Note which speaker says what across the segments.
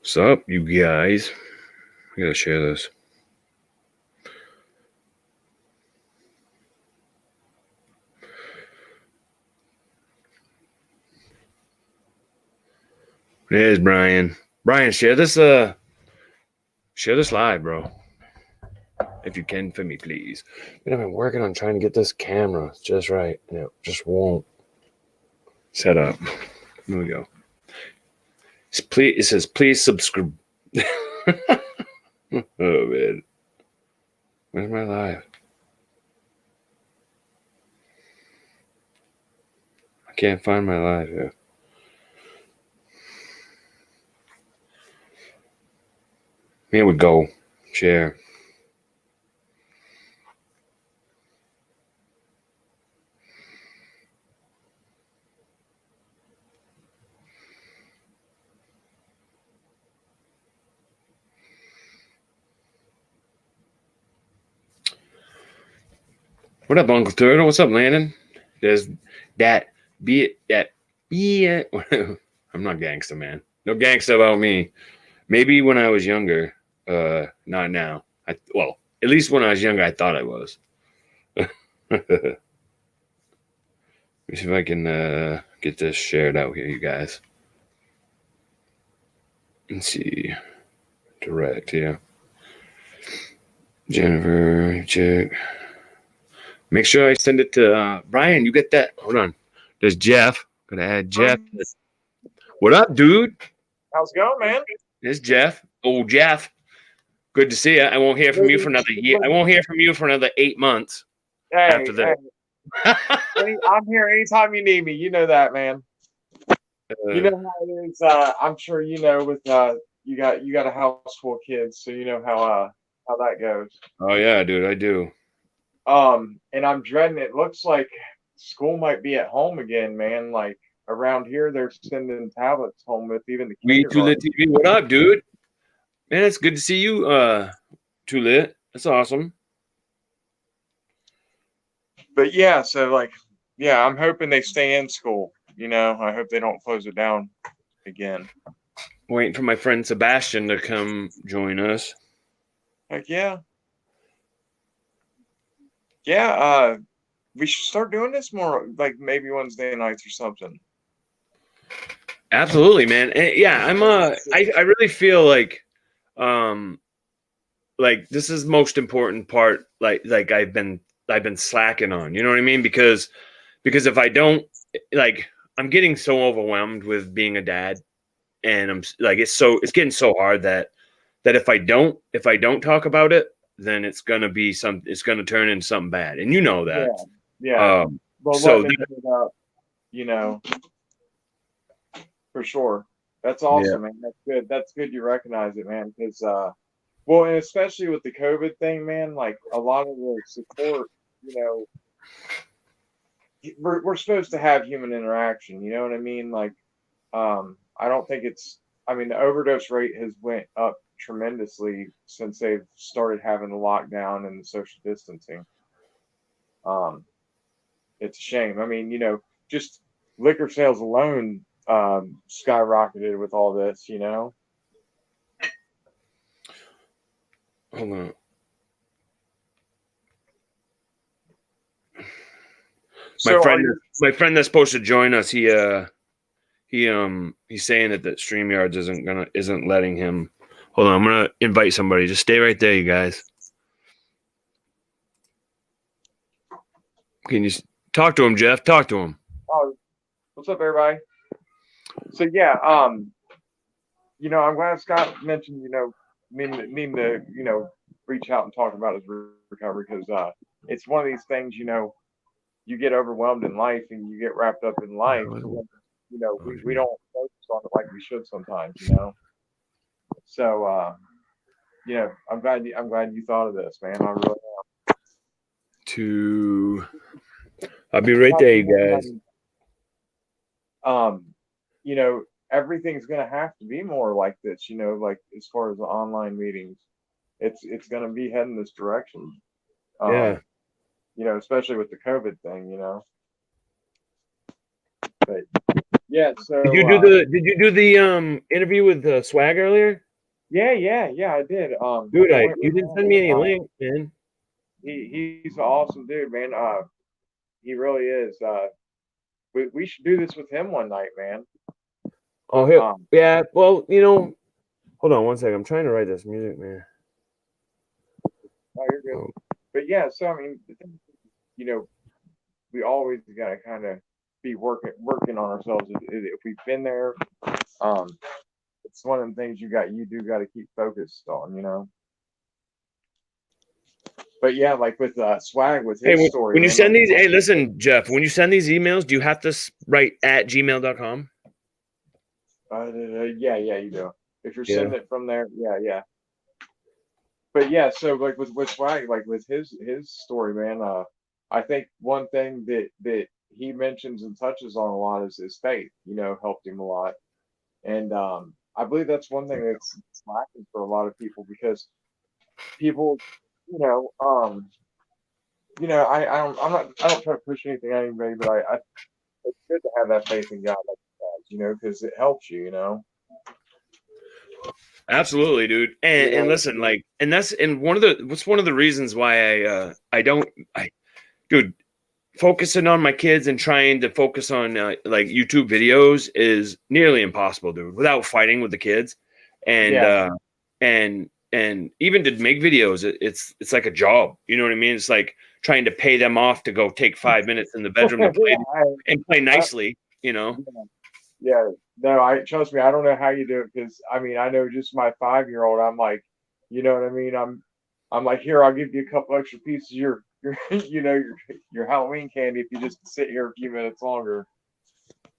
Speaker 1: What's up, you guys? I gotta share this. There's Brian. Brian, share this live, bro. If you can for me, please. But I've been working on trying to get this camera just right, and it just won't set up. Here we go. It says please subscribe. Oh man. Where's my live? I can't find my live here. Here we go. Share. What up, Uncle Turtle? What's up, Landon? There's that I'm not gangster, man. No gangster about me. Maybe when I was younger, not now. Well, at least when I was younger, I thought I was. Let me see if I can get this shared out here, you guys. Let's see. Direct, yeah. Jennifer, check. Make sure I send it to Brian. You get that? Hold on. There's Jeff. Gonna add Jeff. What up, dude?
Speaker 2: How's it going, man?
Speaker 1: There's Jeff. Oh, Jeff. Good to see you. I won't hear from you for another year. I won't hear from you for another 8 months. After that.
Speaker 2: I'm here anytime you need me. You know that, man. You know how it is. I'm sure you know with you got a house full of kids, so you know how that goes.
Speaker 1: Oh yeah, dude, I do.
Speaker 2: And I'm dreading it. Looks like school might be at home again, man. Like around here, they're sending tablets home with even the
Speaker 1: kindergarten. Too Lit TV. What up, dude? Man, it's good to see you. Too Lit. That's awesome.
Speaker 2: But yeah, so like, yeah, I'm hoping they stay in school. You know, I hope they don't close it down again.
Speaker 1: Waiting for my friend Sebastian to come join us.
Speaker 2: Heck yeah. Yeah, we should start doing this more, like maybe Wednesday nights or something.
Speaker 1: Absolutely, man. And yeah, I really feel like this is most important part. Like I've been slacking on. You know what I mean? Because if I don't, like, I'm getting so overwhelmed with being a dad, and I'm like, it's getting so hard that if I don't talk about it, then it's gonna turn into something bad, and you know that.
Speaker 2: Yeah. Well, so you know, for sure. That's awesome, man. That's good. That's good you recognize it, man. Because well, and especially with the COVID thing, man, like a lot of the support, you know, we're supposed to have human interaction, you know what I mean? Like, I don't think I mean, the overdose rate has went up tremendously since they've started having the lockdown and the social distancing. It's a shame. I mean, you know, just liquor sales alone skyrocketed with all this, you know.
Speaker 1: Hold on. My friend that's supposed to join us, he's saying that StreamYards isn't letting him. Hold on, I'm gonna invite somebody. Just stay right there, you guys. Can you talk to him, Jeff? Talk to him.
Speaker 2: Oh, what's up, everybody? So yeah, you know, I'm glad Scott mentioned, you know, needing to, you know, reach out and talk about his recovery, because it's one of these things, you know, you get overwhelmed in life and you get wrapped up in life. You know, we don't focus on it like we should sometimes, you know. So, you know, I'm glad you thought of this, man. I really am.
Speaker 1: I'll be right there, you guys.
Speaker 2: You know, everything's gonna have to be more like this, you know, like as far as the online meetings, it's gonna be heading this direction.
Speaker 1: Yeah.
Speaker 2: You know, especially with the COVID thing, you know. But Yeah.
Speaker 1: Did
Speaker 2: So
Speaker 1: you do the interview with Swag earlier?
Speaker 2: yeah, I did.
Speaker 1: Dude,
Speaker 2: It went
Speaker 1: you
Speaker 2: really
Speaker 1: didn't send me any
Speaker 2: well.
Speaker 1: link, man.
Speaker 2: He's an awesome dude, man. He really is. We should do this with him one night, man.
Speaker 1: Oh, here,
Speaker 2: Um,
Speaker 1: yeah. Well, hold on one second. I'm trying to write this music, man.
Speaker 2: oh, you're good.
Speaker 1: Oh,
Speaker 2: But yeah, so I mean, you know, we always got to kind of be working on ourselves. If we've been there, um, it's one of the things you do got to keep focused on, But yeah, like with Swag with
Speaker 1: hey,
Speaker 2: his story,
Speaker 1: when you
Speaker 2: man.
Speaker 1: send these, hey, listen, Jeff. When you send these emails, do you have to write at gmail.com?
Speaker 2: Yeah, you do. If you're
Speaker 1: Yeah.
Speaker 2: sending it from there, yeah. But yeah, so like with Swag, like with his story, man. I think one thing that he mentions and touches on a lot is his faith. Helped him a lot, and I believe that's one thing that's lacking for a lot of people because people, you know, um, I don't try to push anything on anybody, but I it's good to have that faith in God, like because it helps you.
Speaker 1: Absolutely, dude.
Speaker 2: You
Speaker 1: And
Speaker 2: know,
Speaker 1: listen, like, and that's and what's one of the reasons why I don't dude, focusing on my kids and trying to focus on like YouTube videos is nearly impossible, dude, without fighting with the kids. And
Speaker 2: yeah.
Speaker 1: and even to make videos, it's like a job. You know what I mean? It's like trying to pay them off to go take 5 minutes in the bedroom to play
Speaker 2: Yeah,
Speaker 1: and play
Speaker 2: I,
Speaker 1: nicely, you know.
Speaker 2: yeah, yeah. No, I trust me. I don't know how you do it because I mean, I know just my 5-year-old. I'm like, you know what I mean. I'm like, here, I'll give you a couple extra pieces of your your Halloween candy if you just sit here a few minutes longer.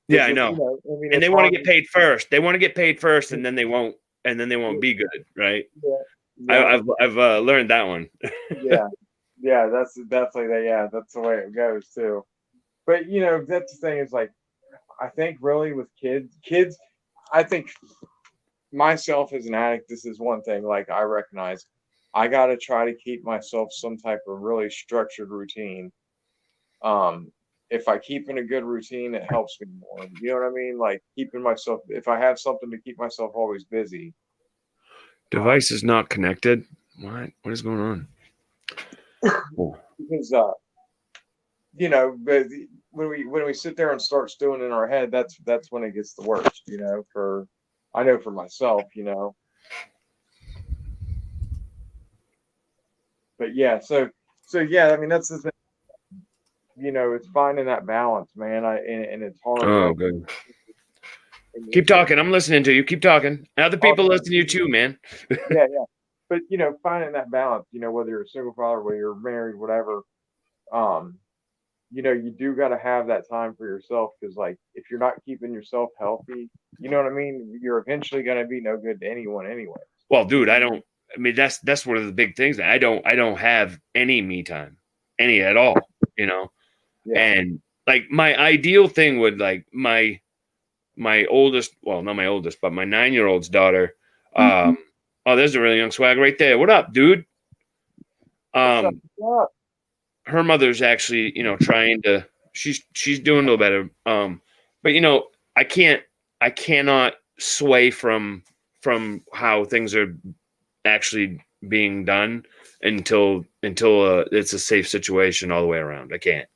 Speaker 1: Yeah,
Speaker 2: Because
Speaker 1: I
Speaker 2: it's
Speaker 1: know.
Speaker 2: I mean,
Speaker 1: And
Speaker 2: it's
Speaker 1: they want to
Speaker 2: hard.
Speaker 1: get paid first. They want to get paid first, and then they won't. And then they won't be good, right?
Speaker 2: Yeah, yeah,
Speaker 1: I've learned that one.
Speaker 2: yeah, yeah. That's definitely that. Yeah, that's the way it goes too. But that's the thing is like I think really with kids, I think myself as an addict, this is one thing like I recognize I got to try to keep myself some type of really structured routine. Um, if I keep in a good routine, it helps me more. You know what I mean? Like keeping myself, if I have something to keep myself always busy.
Speaker 1: Device is not connected. What? What is going on? Oh.
Speaker 2: Because but when we sit there and start stewing in our head, that's when it gets the worst. For I know for myself. But yeah, so yeah, I mean that's the thing. It's finding that balance, man. And it's hard.
Speaker 1: Oh,
Speaker 2: Like,
Speaker 1: good.
Speaker 2: and
Speaker 1: Keep talking. I'm listening to you. Keep talking. Other
Speaker 2: oh,
Speaker 1: people listen to you too, man.
Speaker 2: yeah. But finding that balance. Whether you're a single father, whether you're married, whatever. Um, you do got to have that time for yourself because, like, if you're not keeping yourself healthy, you know what I mean. You're eventually gonna be no good to anyone anyway.
Speaker 1: Well, dude, I don't. I mean, that's one of the big things. I don't have any me time, any at all. You know,
Speaker 2: Yeah.
Speaker 1: and like my ideal thing would like my oldest, well, not my oldest, but my 9-year-old's daughter. Oh, there's a really young Swag right there. What up, dude?
Speaker 2: What's up?
Speaker 1: Um,
Speaker 2: What's up?
Speaker 1: her mother's actually, trying to. She's doing a little better. But I cannot sway from how things are actually being done until it's a safe situation all the way around. I can't,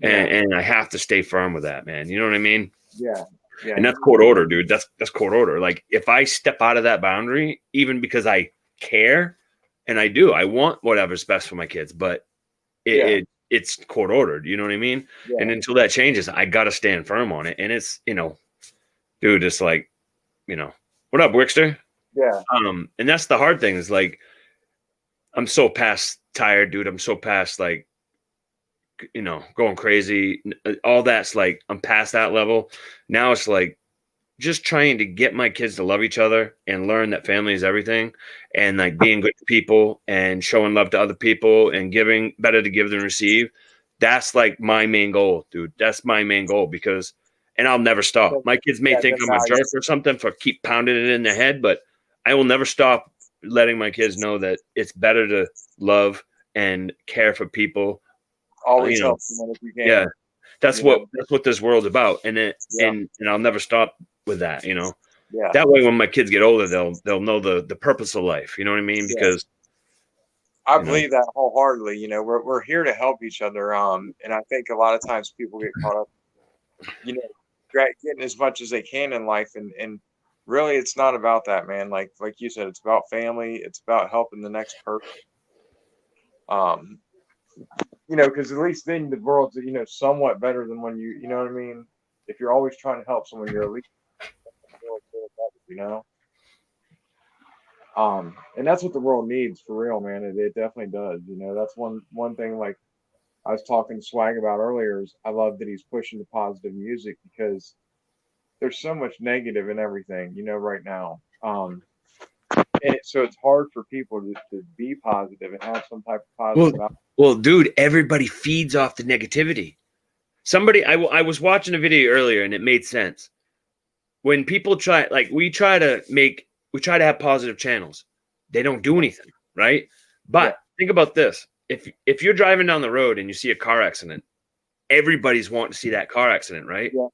Speaker 2: Yeah.
Speaker 1: and I have to stay firm with that, man. You know what I mean?
Speaker 2: Yeah. Yeah.
Speaker 1: And that's court order, dude. That's court order. Like if I step out of that boundary, even because I care, and I want whatever's best for my kids, but
Speaker 2: Yeah.
Speaker 1: it's court ordered. You know what I mean?
Speaker 2: Yeah.
Speaker 1: And until that changes, I gotta stand firm on it. And it's dude, it's like what up, Wickster?
Speaker 2: Yeah.
Speaker 1: And that's the hard thing is like I'm so past tired, dude. I'm so past like going crazy. All that's like I'm past that level. Now it's like just trying to get my kids to love each other and learn that family is everything and like being good to people and showing love to other people and giving better to give than receive. That's like my main goal, dude. That's my main goal and I'll never stop. My kids may
Speaker 2: Yeah.
Speaker 1: think I'm a jerk or something for keep pounding it in their head, but I will never stop letting my kids know that it's better to love and care for people.
Speaker 2: Always help someone if you can.
Speaker 1: Yeah. That's what this world's about, and I'll never stop with that.
Speaker 2: Yeah.
Speaker 1: That way, when my kids get older, they'll know the purpose of life. You know what I mean? Because
Speaker 2: I believe that wholeheartedly. We're here to help each other. And I think a lot of times people get caught up, getting as much as they can in life, and really, it's not about that, man. Like you said, it's about family. It's about helping the next person. Because at least then the world's somewhat better than when you know what I mean. If you're always trying to help someone, you're at least and that's what the world needs for real, man. It definitely does. That's one thing like I was talking to Swag about earlier is I love that he's pushing the positive music because there's so much negative in everything, right now. So it's hard for people to be positive and have some type of positive.
Speaker 1: Well, dude, everybody feeds off the negativity. I was watching a video earlier and it made sense. When people we try to have positive channels, they don't do anything, right? But think about this. If you're driving down the road and you see a car accident, everybody's wanting to see that car accident, right? Yeah.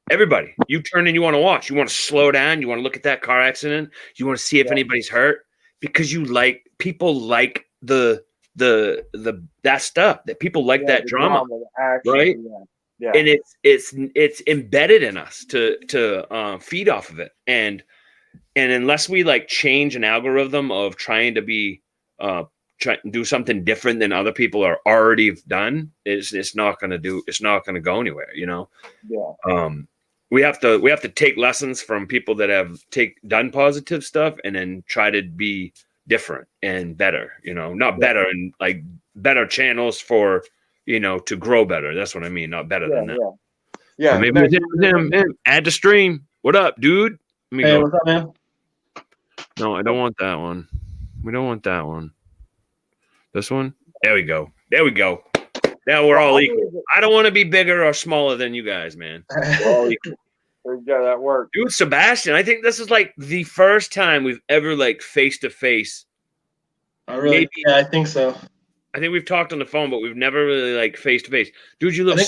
Speaker 1: Everybody. You turn and you want to watch. You want to slow down. You want to look at that car accident. You want to see if anybody's hurt because people like that stuff, that people like that drama, action, right? Yeah. And it's embedded in us to feed off of it. And unless we change an algorithm of trying to be try to do something different than other people are already done, it's not going to go anywhere, Yeah. We have to take lessons from people that have done positive stuff and then try to be different and better, not better and better channels for, to grow better. That's what I mean. Not better than that. Yeah. So maybe him. Add to stream. What up, dude?
Speaker 3: Hey, what's up, man?
Speaker 1: No, I don't want that one. We don't want that one. This one? There we go. Now we're all equal. I don't want to be bigger or smaller than you guys, man. We're all equal.
Speaker 2: Yeah, that worked.
Speaker 1: Dude, Sebastian, I think this is the first time we've ever face to face.
Speaker 3: Yeah, I think so.
Speaker 1: I think we've talked on the phone, but we've never really face to face. Dude, you look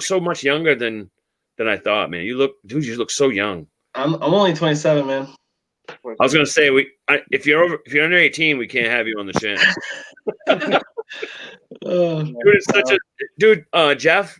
Speaker 1: so much younger than I thought, man. You look so young.
Speaker 3: I'm only 27, man.
Speaker 1: I was gonna say if you're under 18, we can't have you on the channel. Dude, it's such a Jeff.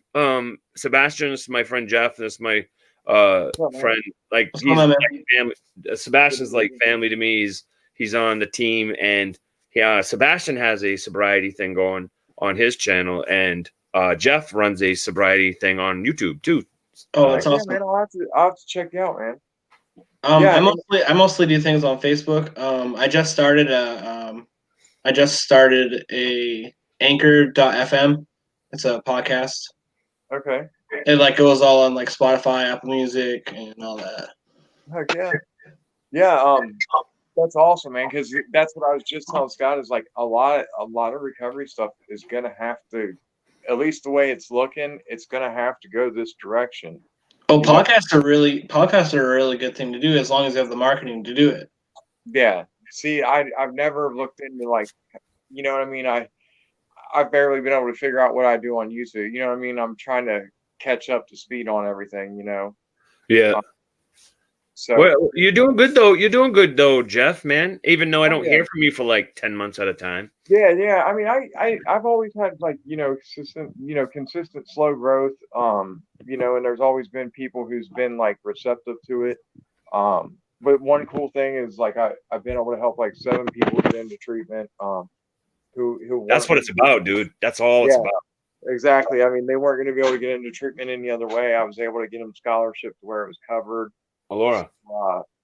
Speaker 1: Sebastian is my friend Jeff. This is my friend. He's family. Sebastian's like family to me. He's on the team, and Sebastian has a sobriety thing going on his channel, and Jeff runs a sobriety thing on YouTube too.
Speaker 3: Oh, that's awesome.
Speaker 2: Man, I'll have to check it out, man.
Speaker 3: I mostly do things on Facebook. I just started a Anchor.fm. It's a podcast.
Speaker 2: Okay.
Speaker 3: It goes all on Spotify, Apple Music, and all that.
Speaker 2: Heck yeah. Yeah. That's awesome, man. Because that's what I was just telling Scott is a lot of recovery stuff is gonna have to, at least the way it's looking, it's gonna have to go this direction.
Speaker 3: Oh, podcasts are a really good thing to do as long as you have the marketing to do it.
Speaker 2: Yeah. See, I've never looked into you know what I mean? I've barely been able to figure out what I do on YouTube. You know what I mean? I'm trying to catch up to speed on everything,
Speaker 1: Yeah. So you're doing good though. You're doing good though, Jeff, man. Even though I don't hear from you for 10 months at a time.
Speaker 2: Yeah. I mean, I've always had consistent slow growth. And there's always been people who's been receptive to it. But one cool thing is I've been able to help 7 people get into treatment. Who
Speaker 1: that's what it's about, dude. That's all it's about.
Speaker 2: Exactly. I mean, they weren't going to be able to get into treatment any other way. I was able to get them scholarship to where it was covered.
Speaker 1: Alora.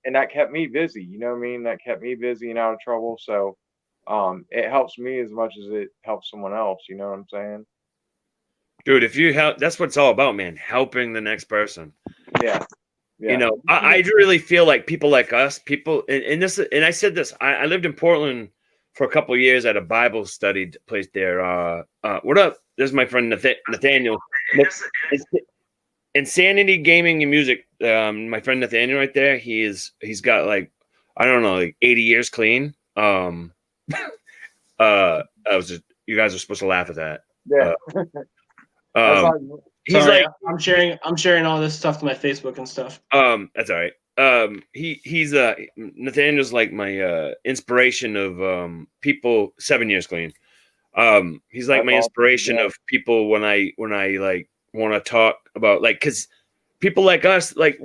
Speaker 2: And that kept me busy. You know what I mean? That kept me busy and out of trouble. So it helps me as much as it helps someone else. You know what I'm saying?
Speaker 1: Dude, if you help, that's what it's all about, man. Helping the next person.
Speaker 2: Yeah.
Speaker 1: I really feel like people like us, and I said this, I lived in Portland for a couple of years at a Bible study place there. What up? This is my friend Nathaniel. Insanity Gaming and Music. My friend Nathaniel right there. He's got I don't know, 80 years clean. You guys are supposed to laugh at that.
Speaker 2: Yeah. That's
Speaker 1: Um,
Speaker 2: like,
Speaker 1: he's
Speaker 3: Sorry,
Speaker 1: like,
Speaker 3: I'm sharing all this stuff to my Facebook and stuff.
Speaker 1: that's all right. He's Nathaniel's like my inspiration of people. 7 years clean. He's like
Speaker 2: that's
Speaker 1: my
Speaker 2: awesome.
Speaker 1: inspiration
Speaker 2: Yeah.
Speaker 1: of people when I like want to talk about, like, because people like us, like,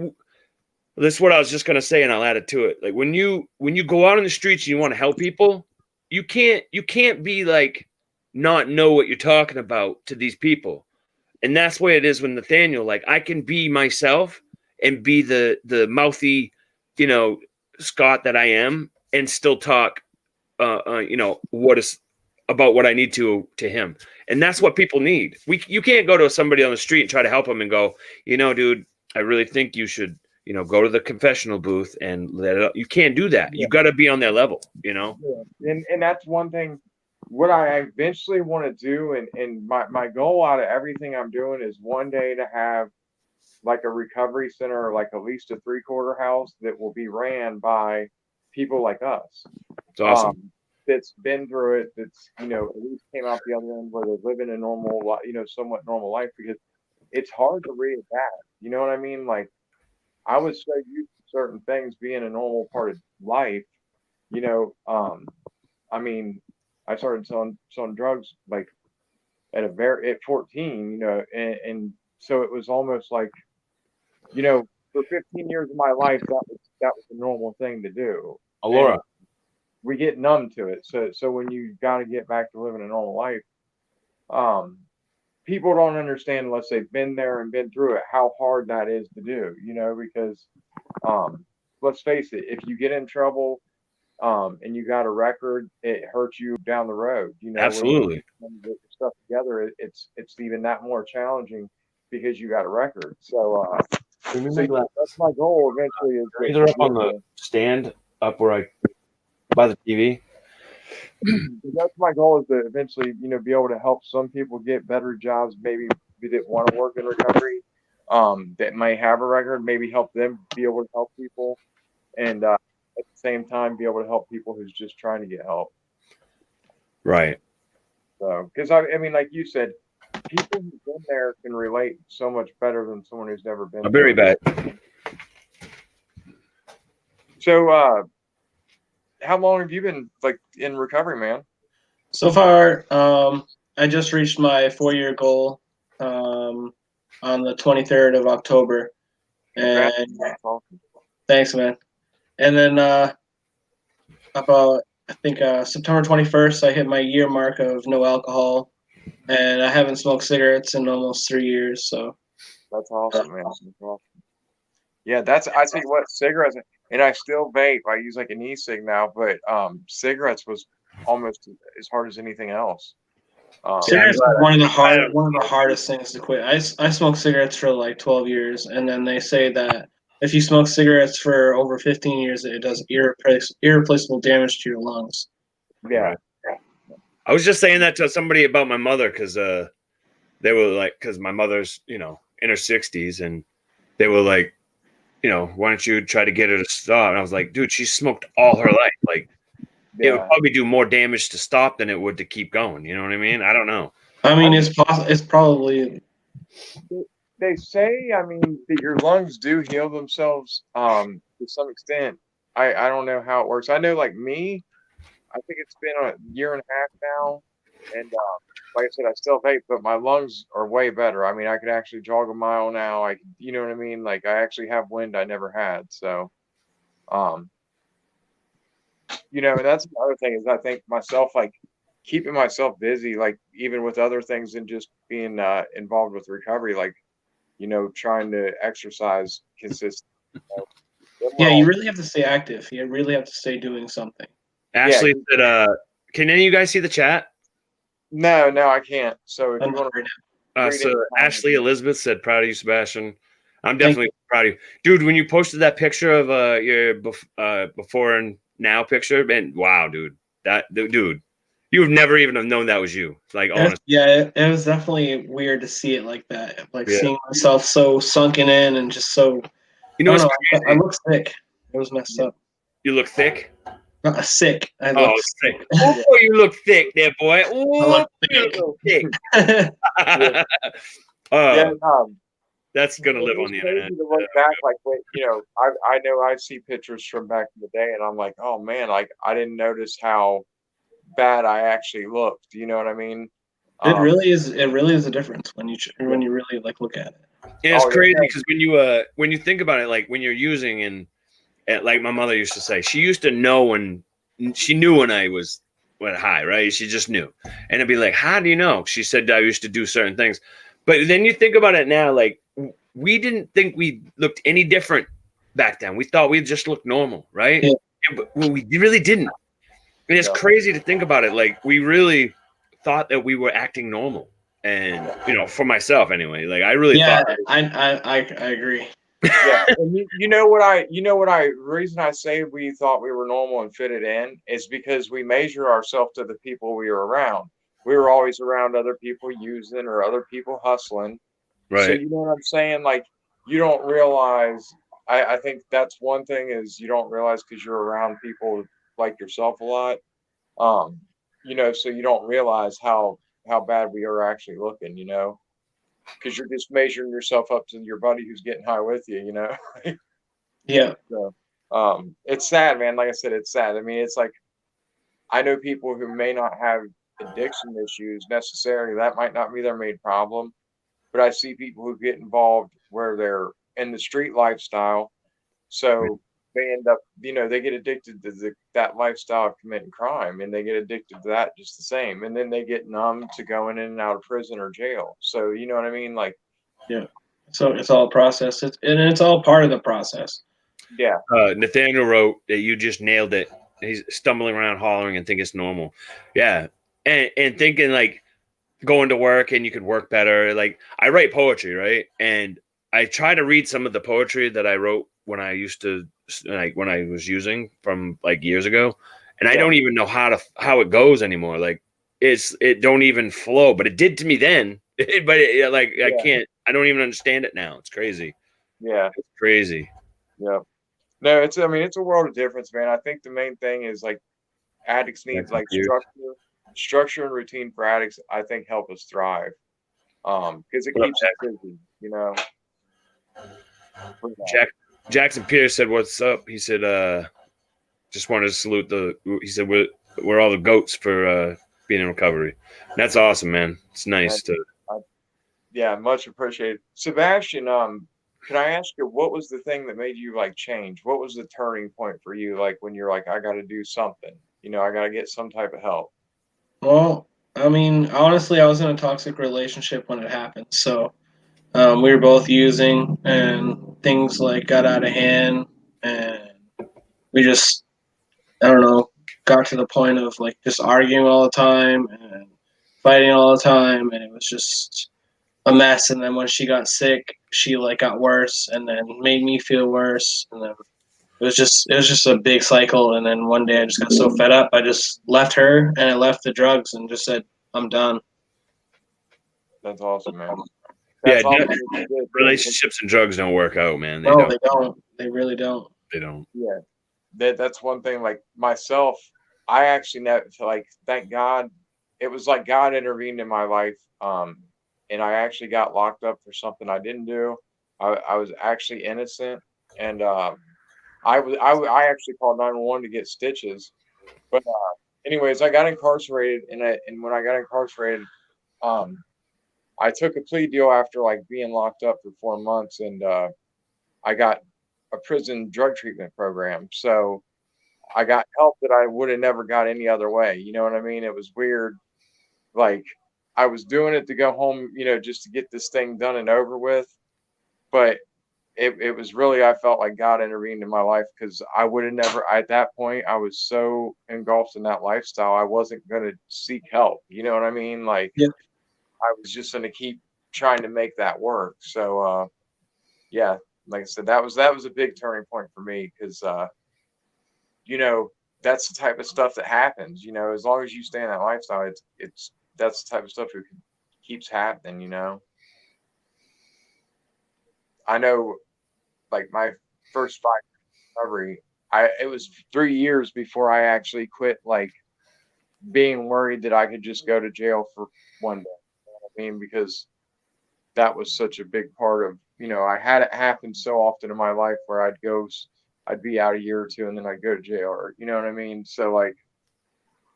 Speaker 1: this is what I was just gonna say, and I'll add it to it. Like, when you go out on the streets and you want to help people, you can't be like not know what you're talking about to these people. And that's the way it is with Nathaniel. Like, I can be myself and be the mouthy, Scott that I am, and still talk, what is about what I need to him. And that's what people need. You can't go to somebody on the street and try to help them and go, dude, I really think you should, go to the confessional booth and let it out. You can't do that.
Speaker 2: Yeah.
Speaker 1: You got to be on their level,
Speaker 2: Yeah. And that's one thing. What I eventually want to do, and my goal out of everything I'm doing is one day to have like a recovery center, like at least a 3/4 house that will be ran by people like us.
Speaker 1: It's awesome.
Speaker 2: That's been through it. That's at least came out the other end where they're living a normal, somewhat normal life, because it's hard to readapt. You know what I mean? Like, I was so used to certain things being a normal part of life. I mean, I started selling drugs like at 14, and so it was almost like, for 15 years of my life, that was a normal thing to do.
Speaker 1: Alora.
Speaker 2: And we get numb to it. So when you got to get back to living a normal life, people don't understand unless they've been there and been through it how hard that is to do. Because let's face it, if you get in trouble, and you got a record, it hurts you down the road.
Speaker 1: Absolutely.
Speaker 2: When you get your stuff together, it's even that more challenging because you got a record. So, that's my goal eventually. Is
Speaker 1: Either up on the stand, up where I by the TV.
Speaker 2: That's my goal, is to eventually, be able to help some people get better jobs. Maybe we didn't want to work in recovery, that may have a record. Maybe help them be able to help people, and at the same time be able to help people who's just trying to get help.
Speaker 1: Right.
Speaker 2: So, because I mean, like you said, people who've been there can relate so much better than someone who's never been.
Speaker 1: I'm very bad.
Speaker 2: So, how long have you been like in recovery, man?
Speaker 3: So far, I just reached my 4-year goal on the 23rd of October. And
Speaker 2: Awesome.
Speaker 3: Thanks, man. And then about, I think, September 21st, I hit my year mark of no alcohol, and I haven't smoked cigarettes in almost 3 years. So
Speaker 2: that's awesome, man. That's awesome. Yeah, I think what, cigarettes, and I still vape. I use like an e-cig now, but cigarettes was almost as hard as anything else.
Speaker 3: Cigarettes are one of the hardest things to quit. I smoked cigarettes for like 12 years, and then they say that if you smoke cigarettes for over 15 years, it does irreplaceable damage to your lungs.
Speaker 2: Yeah.
Speaker 1: I was just saying that to somebody about my mother, because they were like, because my mother's in her 60s, and they were like, why don't you try to get her to stop? And I was like, dude, she smoked all her life. Like, it would probably do more damage to stop than it would to keep going. You know what I mean? I don't know.
Speaker 3: I mean, it's probably.
Speaker 2: They say, I mean, that your lungs do heal themselves to some extent. I don't know how it works. I know, like me, I think it's been a year and a half now, and like I said, I still vape, but my lungs are way better. I mean, I can actually jog a mile now. You know what I mean? Like, I actually have wind I never had. So, that's another thing, is I think myself, like, keeping myself busy, like, even with other things than just being involved with recovery, like, trying to exercise consistently.
Speaker 3: Yeah, you really have to stay active. You really have to stay doing something.
Speaker 1: Ashley said, can any of you guys see the chat?
Speaker 2: No, I can't. So if you want to
Speaker 1: so Ashley Elizabeth said, proud of you, Sebastian. I'm definitely proud of you. Dude, when you posted that picture of your before and now picture, man, wow, dude. Dude, you would never even have known that was you. Like, honestly.
Speaker 3: Yeah, it was definitely weird to see it like that. Like, seeing myself so sunken in and just so. I look sick. It was messed up.
Speaker 1: You look thick?
Speaker 3: Sick.
Speaker 1: Sick. Oh, you look thick there, boy. Oh, you look thick.
Speaker 2: Yeah,
Speaker 1: That's gonna live
Speaker 2: it's
Speaker 1: on the internet.
Speaker 2: crazy to look back. Like, wait, I know I see pictures from back in the day, and I'm like, oh man, like I didn't notice how bad I actually looked. You know what I mean?
Speaker 3: It
Speaker 2: Um,
Speaker 3: really is. It really is a difference when you
Speaker 2: yeah.
Speaker 3: really like look at it.
Speaker 1: And it's
Speaker 2: Oh
Speaker 1: crazy
Speaker 2: yeah,
Speaker 1: because when you think about it, like when you're using and like my mother used to say, she used to know when she knew when I was went high, right? She just knew, and it'd be like, how do you know? She said I used to do certain things, but then you think about it now, like we didn't think we looked any different back then. We thought we just looked normal, right?
Speaker 3: Yeah.
Speaker 1: But we really didn't. And it's
Speaker 2: yeah,
Speaker 1: crazy to think about it. Like we really thought that we were acting normal, and for myself anyway, like I really
Speaker 3: Yeah,
Speaker 1: thought.
Speaker 3: I agree.
Speaker 2: yeah. And reason I say we thought we were normal and fitted in is because we measure ourselves to the people we were around. We were always around other people using or other people hustling. So
Speaker 1: Right.
Speaker 2: you know what I'm saying? Like you don't realize. I think that's one thing is you don't realize because you're around people like yourself a lot. Um, so you don't realize how bad we are actually looking. Because you're just measuring yourself up to your buddy who's getting high with you.
Speaker 3: Yeah,
Speaker 2: So, it's sad, man. Like I said, it's sad. I mean, it's like I know people who may not have addiction issues necessarily. That might not be their main problem, but I see people who get involved where they're in the street lifestyle. So they end up, they get addicted to that lifestyle of committing crime, and they get addicted to that just the same. And then they get numb to going in and out of prison or jail. So you know what I mean? Like,
Speaker 3: yeah. So it's all a process. And it's all part of the process.
Speaker 2: yeah,
Speaker 1: Nathaniel wrote that you just nailed it. He's stumbling around hollering and think it's normal. Yeah. And thinking like going to work and you could work better. Like I write poetry, right? And I try to read some of the poetry that I wrote when I used to like when I was using from like years ago. And I
Speaker 2: yeah,
Speaker 1: don't even know how it goes anymore. Like it don't even flow, but it did to me then. Like
Speaker 2: yeah,
Speaker 1: I don't even understand it now. It's crazy.
Speaker 2: yeah,
Speaker 1: It's crazy.
Speaker 2: yeah. No, I mean, it's a world of difference, man. I think the main thing is like addicts need
Speaker 1: Jackson
Speaker 2: like
Speaker 1: Pierce.
Speaker 2: structure and routine for addicts. I think help us thrive. Because it
Speaker 1: What up,
Speaker 2: keeps us busy, for that.
Speaker 1: Jackson Pierce said, "What's up?" He said, "Just wanted to salute He said, "We're all the goats for being in recovery." That's awesome, man. It's
Speaker 2: And
Speaker 1: nice to.
Speaker 2: yeah, much appreciated. Sebastian, can I ask you what was the thing that made you like change? What was the turning point for you? Like when you're like, I got to do something. I got to get some type of help.
Speaker 3: Well, I mean, honestly, I was in a toxic relationship when it happened. So we were both using, and things like got out of hand, and we just, I don't know, got to the point of like just arguing all the time and fighting all the time, and it was just a mess. And then when she got sick, she like got worse, and then made me feel worse, and then it was just a big cycle. And then one day I just got so fed up, I just left her and I left the drugs and just said, I'm done.
Speaker 2: That's awesome, man.
Speaker 1: Yeah,
Speaker 2: That's awesome that you did too.
Speaker 1: relationships and drugs don't work out, man. They
Speaker 3: No,
Speaker 1: don't.
Speaker 3: they don't. They really don't.
Speaker 1: They don't.
Speaker 2: Yeah, that's one thing. Like myself, I actually never like thank God. It was like God intervened in my life, and I actually got locked up for something I didn't do. I was actually innocent, and I actually called 911 to get stitches. But anyways, I got incarcerated, and when I got incarcerated, um, I took a plea deal after like being locked up for 4 months, and I got a prison drug treatment program. So I got help that I would have never got any other way. You know what I mean? It was weird. Like I was doing it to go home, just to get this thing done and over with. But it was really, I felt like God intervened in my life because I would have never, at that point, I was so engulfed in that lifestyle. I wasn't going to seek help. You know what I mean? Like
Speaker 3: Yeah.
Speaker 2: I was just going to keep trying to make that work. So, yeah, like I said, that was a big turning point for me because, you know, that's the type of stuff that happens. As long as you stay in that lifestyle, that's the type of stuff that keeps happening. I know, like my first 5 recovery, it was 3 years before I actually quit, like being worried that I could just go to jail for one day. You know what I mean? Because that was such a big part of, I had it happen so often in my life where I'd be out a year or two and then I'd go to jail, or, you know what I mean? So like,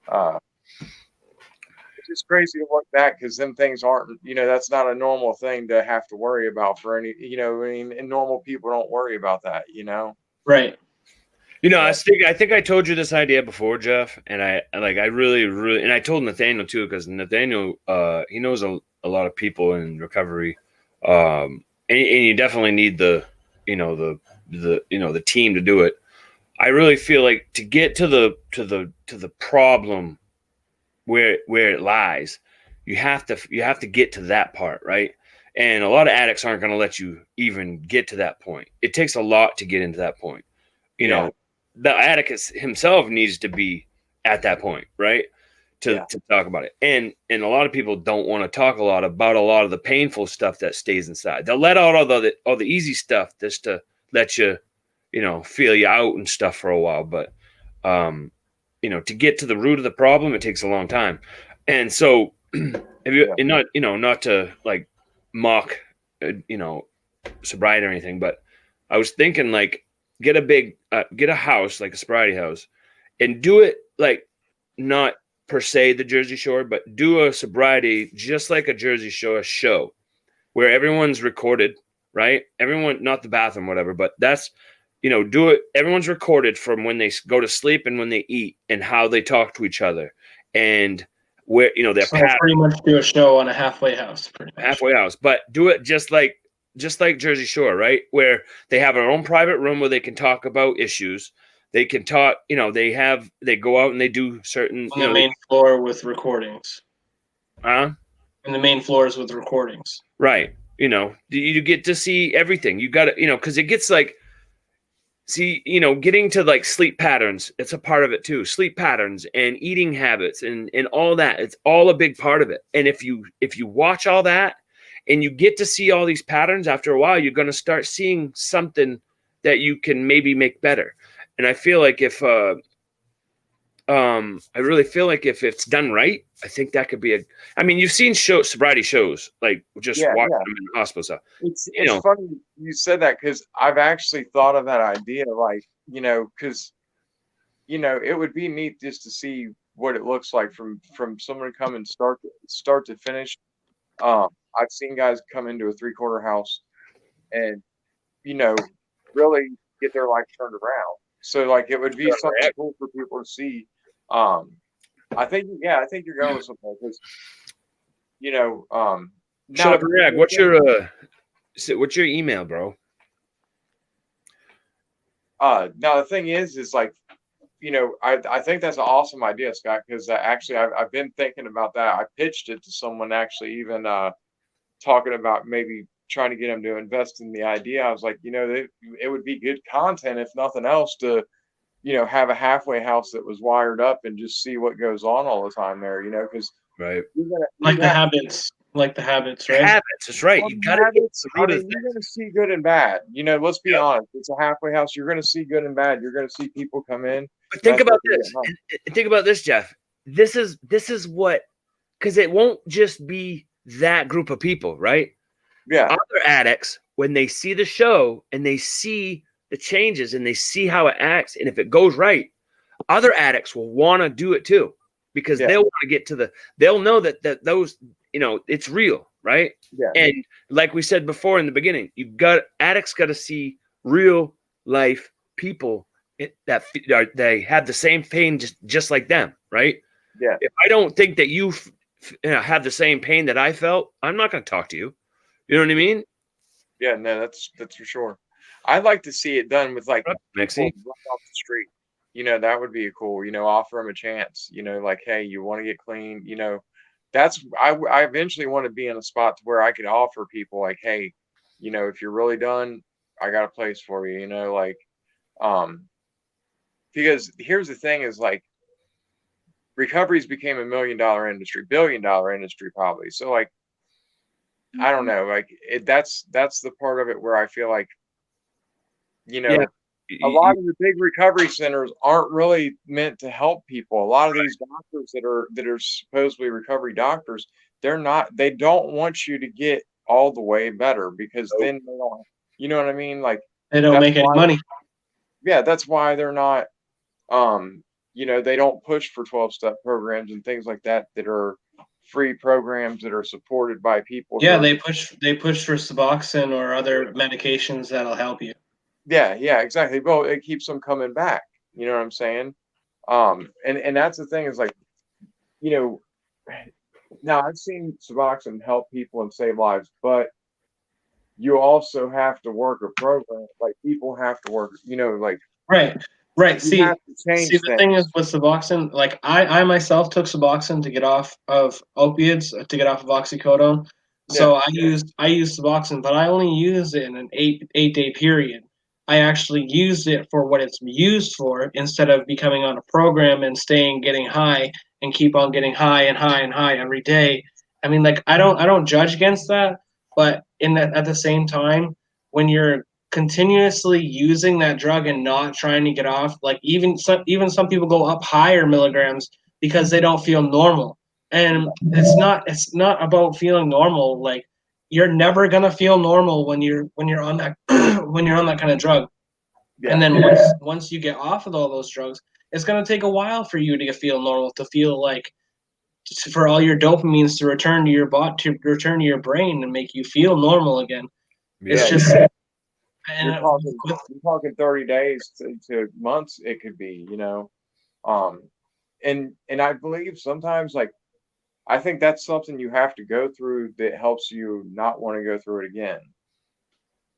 Speaker 2: uh, it's just crazy to look back because them things aren't, that's not a normal thing to have to worry about for any, I mean, and normal people don't worry about that,
Speaker 3: Right.
Speaker 1: I think I told you this idea before, Jeff, and I really, really, and I told Nathaniel too, because Nathaniel, he knows a lot of people in recovery, and you definitely need the team to do it. I really feel like to get to the problem where it lies, you have to get to that part, right? And a lot of addicts aren't going to let you even get to that point. It takes a lot to get into that point. The addict himself needs to be at that point, right? To talk about it. And a lot of people don't want to talk a lot about a lot of the painful stuff that stays inside. They'll let out all the easy stuff just to let you, feel you out and stuff for a while. But, to get to the root of the problem, it takes a long time. And so if you, and not to like mock, sobriety or anything, but I was thinking like, get a house, like a sobriety house, and do it like not per se the Jersey Shore, but do a sobriety just like a Jersey Shore show where everyone's recorded, right? Everyone, not the bathroom, whatever, but that's, do it. Everyone's recorded from when they go to sleep and when they eat and how they talk to each other and where, their
Speaker 3: so pretty much do a show on a halfway house, pretty much.
Speaker 1: Halfway house, but do it just like Jersey Shore, right? Where they have their own private room where they can talk about issues. They can talk, they go out and they do certain
Speaker 3: on the main floor with recordings.
Speaker 1: And
Speaker 3: the main floors with recordings.
Speaker 1: Right. You get to see everything. You got to, because it gets like, getting to like sleep patterns, it's a part of it too. Sleep patterns and eating habits and all that. It's all a big part of it. And if you watch all that, and you get to see all these patterns, after a while, you're going to start seeing something that you can maybe make better. And I feel like if it's done right, I think that could be you've seen sobriety shows, like just watching them in the hospital stuff.
Speaker 2: It's funny you said that because I've actually thought of that idea, like, because, it would be neat just to see what it looks like from someone coming start to finish. I've seen guys come into a 3/4 house and, really get their life turned around. So like, it would be something cool for people to see. I think you're going with something because,
Speaker 1: Shut up, Rag. What's your email, bro?
Speaker 2: Now the thing is like, I think that's an awesome idea, Scott, because actually I've been thinking about that. I pitched it to someone actually, even talking about maybe trying to get them to invest in the idea. I was like, it would be good content, if nothing else, to, have a halfway house that was wired up and just see what goes on all the time there, because
Speaker 1: right.
Speaker 3: The habits, right?
Speaker 1: Habits, that's right. You got to
Speaker 2: you're going to see good and bad. Let's be honest. It's a halfway house. You're going to see good and bad. You're going to see people come in.
Speaker 1: But think about this. Think about this, Jeff. This is what, because it won't just be that group of people, right?
Speaker 2: Yeah.
Speaker 1: Other addicts, when they see the show and they see the changes and they see how it acts, and if it goes right, other addicts will want to do it too, because they'll want to get to they'll know that those, it's real, right?
Speaker 2: Yeah.
Speaker 1: And like we said before in the beginning, addicts got to see real life people that they have the same pain just like them, right?
Speaker 2: Yeah.
Speaker 1: If I don't think that you have the same pain that I felt, I'm not going to talk to you. You know what I mean?
Speaker 2: Yeah, no, that's for sure. I'd like to see it done with like
Speaker 1: Mexi
Speaker 2: off the street. That would be cool. Offer them a chance. Like, hey, you want to get clean? That's I eventually want to be in a spot to where I could offer people like, hey, if you're really done, I got a place for you. Because here's the thing: is like, recovery's became $1 million industry, $1 billion industry probably. So like, I don't know, like that's the part of it where I feel like, a lot of the big recovery centers aren't really meant to help people. A lot of these doctors that are supposedly recovery doctors, they don't want you to get all the way better, because then they don't, you know what I mean? Like,
Speaker 3: They don't make any money.
Speaker 2: Yeah, that's why they're not, they don't push for 12-step programs and things like that are free programs that are supported by people.
Speaker 3: Yeah, they push for Suboxone or other medications that'll help you.
Speaker 2: Yeah, exactly. Well, it keeps them coming back. You know what I'm saying? And that's the thing is like, now I've seen Suboxone help people and save lives, but you also have to work a program. Like, people have to work, like.
Speaker 3: Right. See, the thing is with Suboxone, like I myself took Suboxone to get off of opiates, to get off of oxycodone. So I used Suboxone, but I only used it in an 8-day period. I actually used it for what it's used for, instead of becoming on a program and getting high and keep on getting high and high and high every day. I mean, like, I don't judge against that, but at the same time, when you're continuously using that drug and not trying to get off, like, even some people go up higher milligrams because they don't feel normal. And it's not about feeling normal. Like, you're never gonna feel normal when you're on that when you're on that kind of drug.
Speaker 2: Yeah.
Speaker 3: And then once you get off of all those drugs, it's gonna take a while for you to feel normal, to feel like, for all your dopamines to return to your body, to return to your brain and make you feel normal again. It's just.
Speaker 2: You're talking 30 days to months, it could be, and I believe sometimes, like, I think that's something you have to go through that helps you not want to go through it again.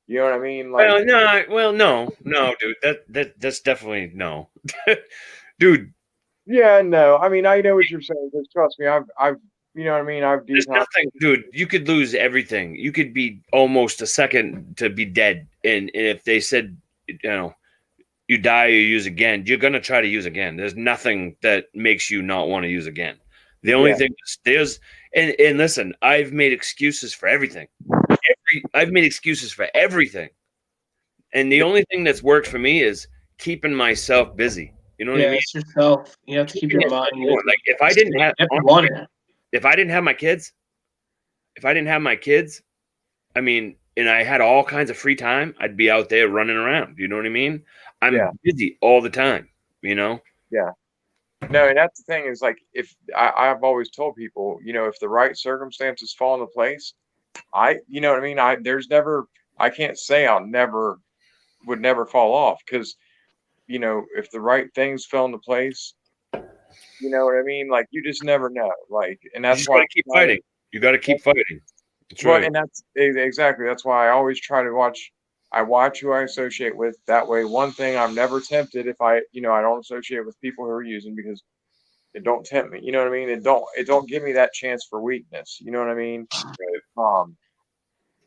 Speaker 2: You know what I mean? Like,
Speaker 1: no, dude. That's definitely no, dude.
Speaker 2: Yeah, no. I mean, I know what you're saying. Just trust me. I've, you know what I mean.
Speaker 1: There's nothing, dude. You could lose everything. You could be almost a second to be dead, and if they said, you die or use again, you're gonna try to use again. There's nothing that makes you not want to use again. The only thing is and listen, I've made excuses for everything. I've made excuses for everything. And the only thing that's worked for me is keeping myself busy. You know what I mean?
Speaker 3: It's yourself. You have to keep your mind.
Speaker 1: Like, if I didn't have my kids, I mean, and I had all kinds of free time, I'd be out there running around. You know what I mean? I'm busy all the time,
Speaker 2: Yeah. No, and that's the thing is, like, if I've always told people, if the right circumstances fall into place, you know what I mean? I can't say would never fall off, because, if the right things fell into place, you know what I mean? Like, you just never know. Like, and that's why
Speaker 1: keep fighting. You got to keep fighting.
Speaker 2: That's right. And that's exactly, that's why I always try to watch. I watch who I associate with. That way, one thing, I'm never tempted if I don't associate with people who are using, because it don't tempt me. You know what I mean? It don't give me that chance for weakness. You know what I mean?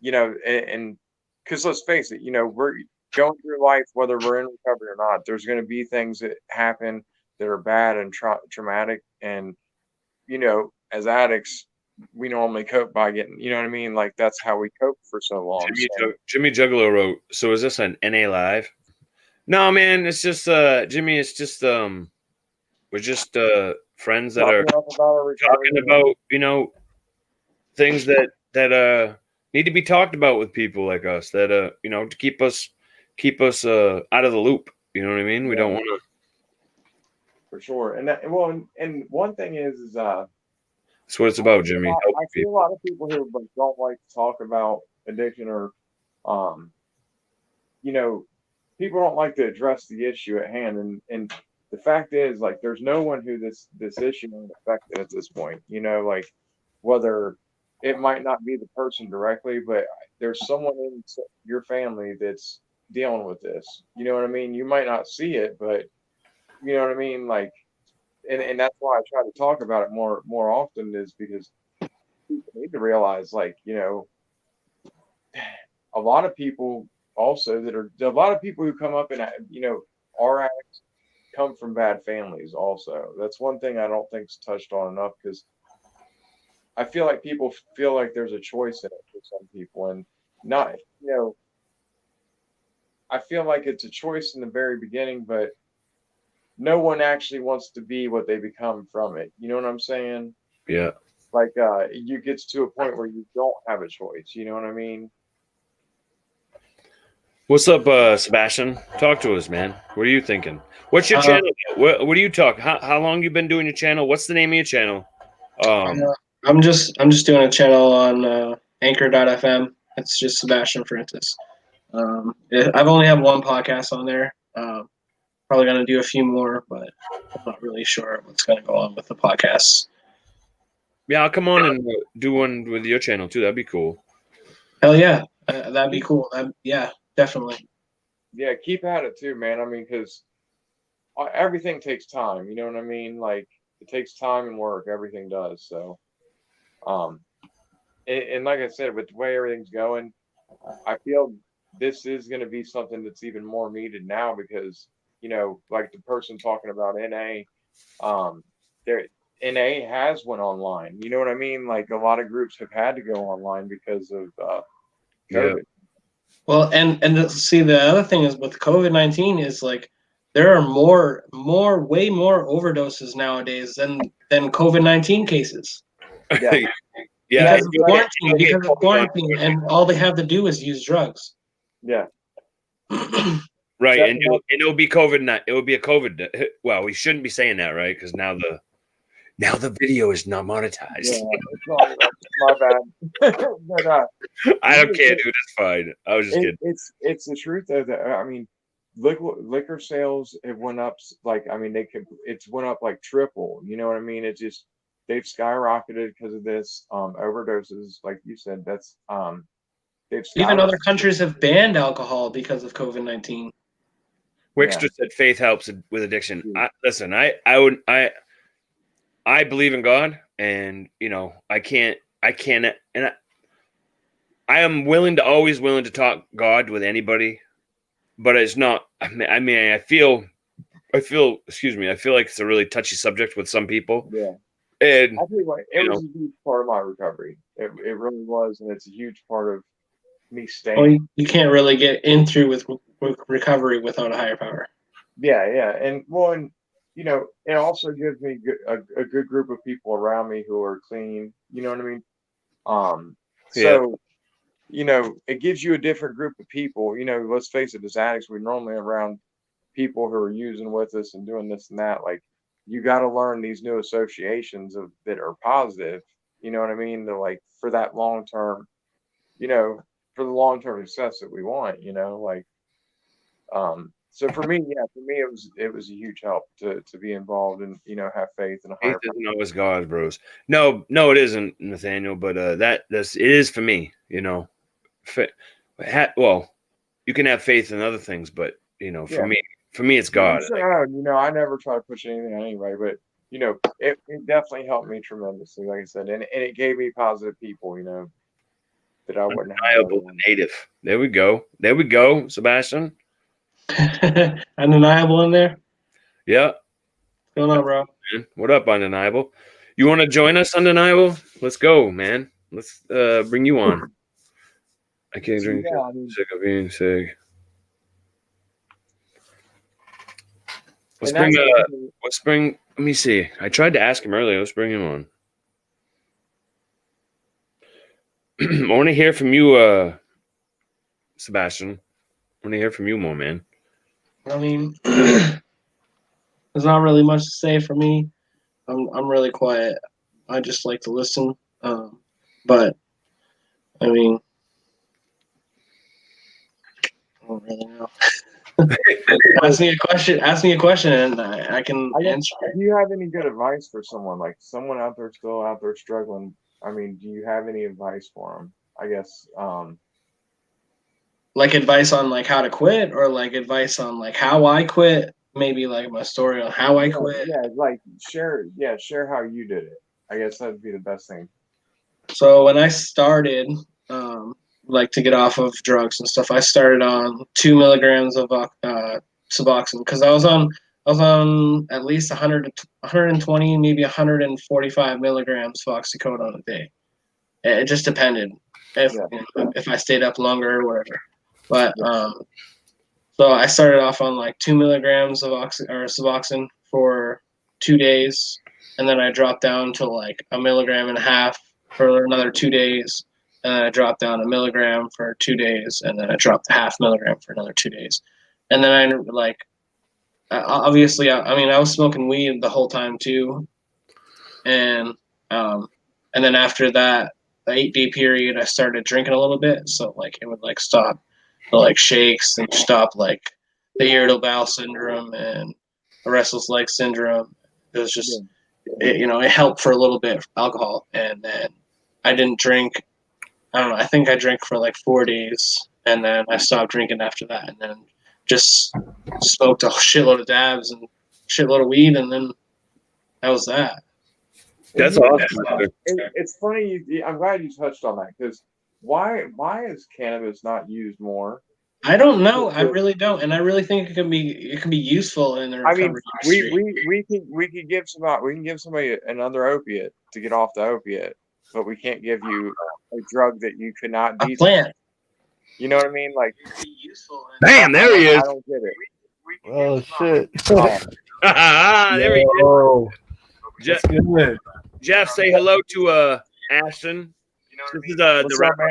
Speaker 2: And because let's face it, we're going through life, whether we're in recovery or not, there's going to be things that happen that are bad and traumatic. And, as addicts, we normally cope by getting, you know what I mean? Like, that's how we cope for so long.
Speaker 1: Jimmy Juggalo wrote, so is this an NA Live? No, man, it's just Jimmy, it's just we're just friends that are talking about, things that need to be talked about with people like us, that to keep us out of the loop. You know what I mean? We don't want to.
Speaker 2: For sure. And and one thing is
Speaker 1: that's what it's about, Jimmy.
Speaker 2: I see a lot of people who don't like to talk about addiction, or people don't like to address the issue at hand. And the fact is, like, there's no one who this issue ain't affected at this point. Like, whether it might not be the person directly, but there's someone in your family that's dealing with this. You know what I mean? You might not see it, but you know what I mean? Like, and that's why I try to talk about it more often, is because people need to realize, like, a lot of people also a lot of people who come up and, are addicts, come from bad families also. That's one thing I don't think is touched on enough, because I feel like people feel like there's a choice in it for some people, and not, I feel like it's a choice in the very beginning, but no one actually wants to be what they become from it. You know what I'm saying?
Speaker 1: Yeah.
Speaker 2: like you gets to a point where you don't have a choice. You know what I mean?
Speaker 1: What's up, Sebastian? Talk to us, man. What are you thinking? What's your channel? What do you talk? How long you been doing your channel? What's the name of your channel?
Speaker 3: I'm just doing a channel on Anchor.fm. It's just Sebastian Francis. I've only have one podcast on there. Probably gonna do a few more, but I'm not really sure what's gonna go on with the podcasts.
Speaker 1: Yeah, I'll come on and do one with your channel too. That'd be cool.
Speaker 3: Hell yeah, that'd be cool. Yeah, definitely.
Speaker 2: Yeah, keep at it too, man. I mean, because everything takes time. You know what I mean? Like it takes time and work. Everything does. So, and like I said, with the way everything's going, I feel this is going to be something that's even more needed now because like the person talking about NA, there NA has went online. You know what I mean? Like a lot of groups have had to go online because of COVID.
Speaker 1: Yeah.
Speaker 3: Well, and see, the other thing is with COVID-19 is like there are way more overdoses nowadays than COVID-19 cases.
Speaker 2: Yeah.
Speaker 1: Yeah,
Speaker 3: Because of quarantine, and all they have to do is use drugs.
Speaker 2: Yeah.
Speaker 1: Right, and it'll be COVID. It will be a COVID. Well, we shouldn't be saying that, right? Because now the video is not monetized.
Speaker 2: Yeah, it's my bad. But,
Speaker 1: I don't care, dude. It's fine. I was just kidding.
Speaker 2: It's the truth though. That I mean, liquor sales have went up. Like I mean, it's went up like triple. You know what I mean? It just they've skyrocketed because of this overdoses. Like you said, that's
Speaker 3: even other countries have banned alcohol because of COVID-19.
Speaker 1: Wickster said faith helps with addiction. Listen, I believe in God, and I can't, and I am always willing to talk God with anybody, but it's not. I mean, I feel. Excuse me. I feel like it's a really touchy subject with some people.
Speaker 2: Yeah,
Speaker 1: and
Speaker 2: I feel like it was a huge part of my recovery. It really was, and it's a huge part of me staying.
Speaker 3: Well, you can't really get in through with recovery without a higher power.
Speaker 2: Yeah, and well, and it also gives me a good group of people around me who are clean. You know what I mean? So it gives you a different group of people. Let's face it, as addicts, we're normally around people who are using with us and doing this and that. Like, you got to learn these new associations that are positive. You know what I mean? To like for that long term, for the long term success that we want. So for me, it was a huge help to be involved and have faith in a higher.
Speaker 1: Faith isn't always God, bros. No, it isn't, Nathaniel. But it is for me. Well, you can have faith in other things, but for me, it's God.
Speaker 2: I never try to push anything on anybody, but it definitely helped me tremendously. Like I said, and it gave me positive people. That I wouldn't have.
Speaker 1: Native. There we go, Sebastian.
Speaker 3: Undeniable in there.
Speaker 1: Yeah.
Speaker 3: What's going on, bro?
Speaker 1: What up, Undeniable? You want to join us, Undeniable? Let's go, man. Let's bring you on. I can't drink. Sick of being sick. Let's bring. Let me see. I tried to ask him earlier. Let's bring him on. I want to hear from you, Sebastian. I want to hear from you more, man.
Speaker 3: I mean, there's not really much to say for me. I'm really quiet. I just like to listen. But I mean, I don't really know. Ask me a question, and I can answer.
Speaker 2: Do you have any good advice for someone someone out there still out there struggling? I mean, do you have any advice for them? I guess.
Speaker 3: Like advice on how to quit, or advice on how I quit. Maybe my story on how I quit.
Speaker 2: Yeah, share how you did it. I guess that'd be the best thing.
Speaker 3: So when I started, to get off of drugs and stuff, I started on 2 milligrams of Suboxone because I was on at least 120, maybe 145 milligrams of oxycodone a day. It just depended if I stayed up longer or whatever. But so I started off on 2 milligrams of Suboxone for 2 days, and then I dropped down to like 1.5 milligrams for another 2 days, and then I dropped down 1 milligram for 2 days, and then I dropped 0.5 milligram for another 2 days, and then I like obviously I mean I was smoking weed the whole time too, and then after that the 8-day period I started drinking a little bit, so like it would like stop the like shakes and stop like the irritable bowel syndrome and the restless leg syndrome. It was just it helped for a little bit alcohol, and then I didn't drink. I don't know. I think I drank for like 4 days, and then I stopped drinking after that, and then just smoked a shitload of dabs and shitload of weed, and then that was that.
Speaker 1: That's awesome.
Speaker 2: It's funny. I'm glad you touched on that, because why is cannabis not used more?
Speaker 3: I don't know. I really don't, and I really think it can be useful in the recovery industry.
Speaker 2: we can give somebody another opiate to get off the opiate, but we can't give you a drug that you could not
Speaker 3: a plant.
Speaker 2: You know what I mean? Like,
Speaker 1: bam, there he is.
Speaker 2: I don't get it.
Speaker 4: Oh shit!
Speaker 1: There he is. Jeff, say hello to Ashton. This is the rapper.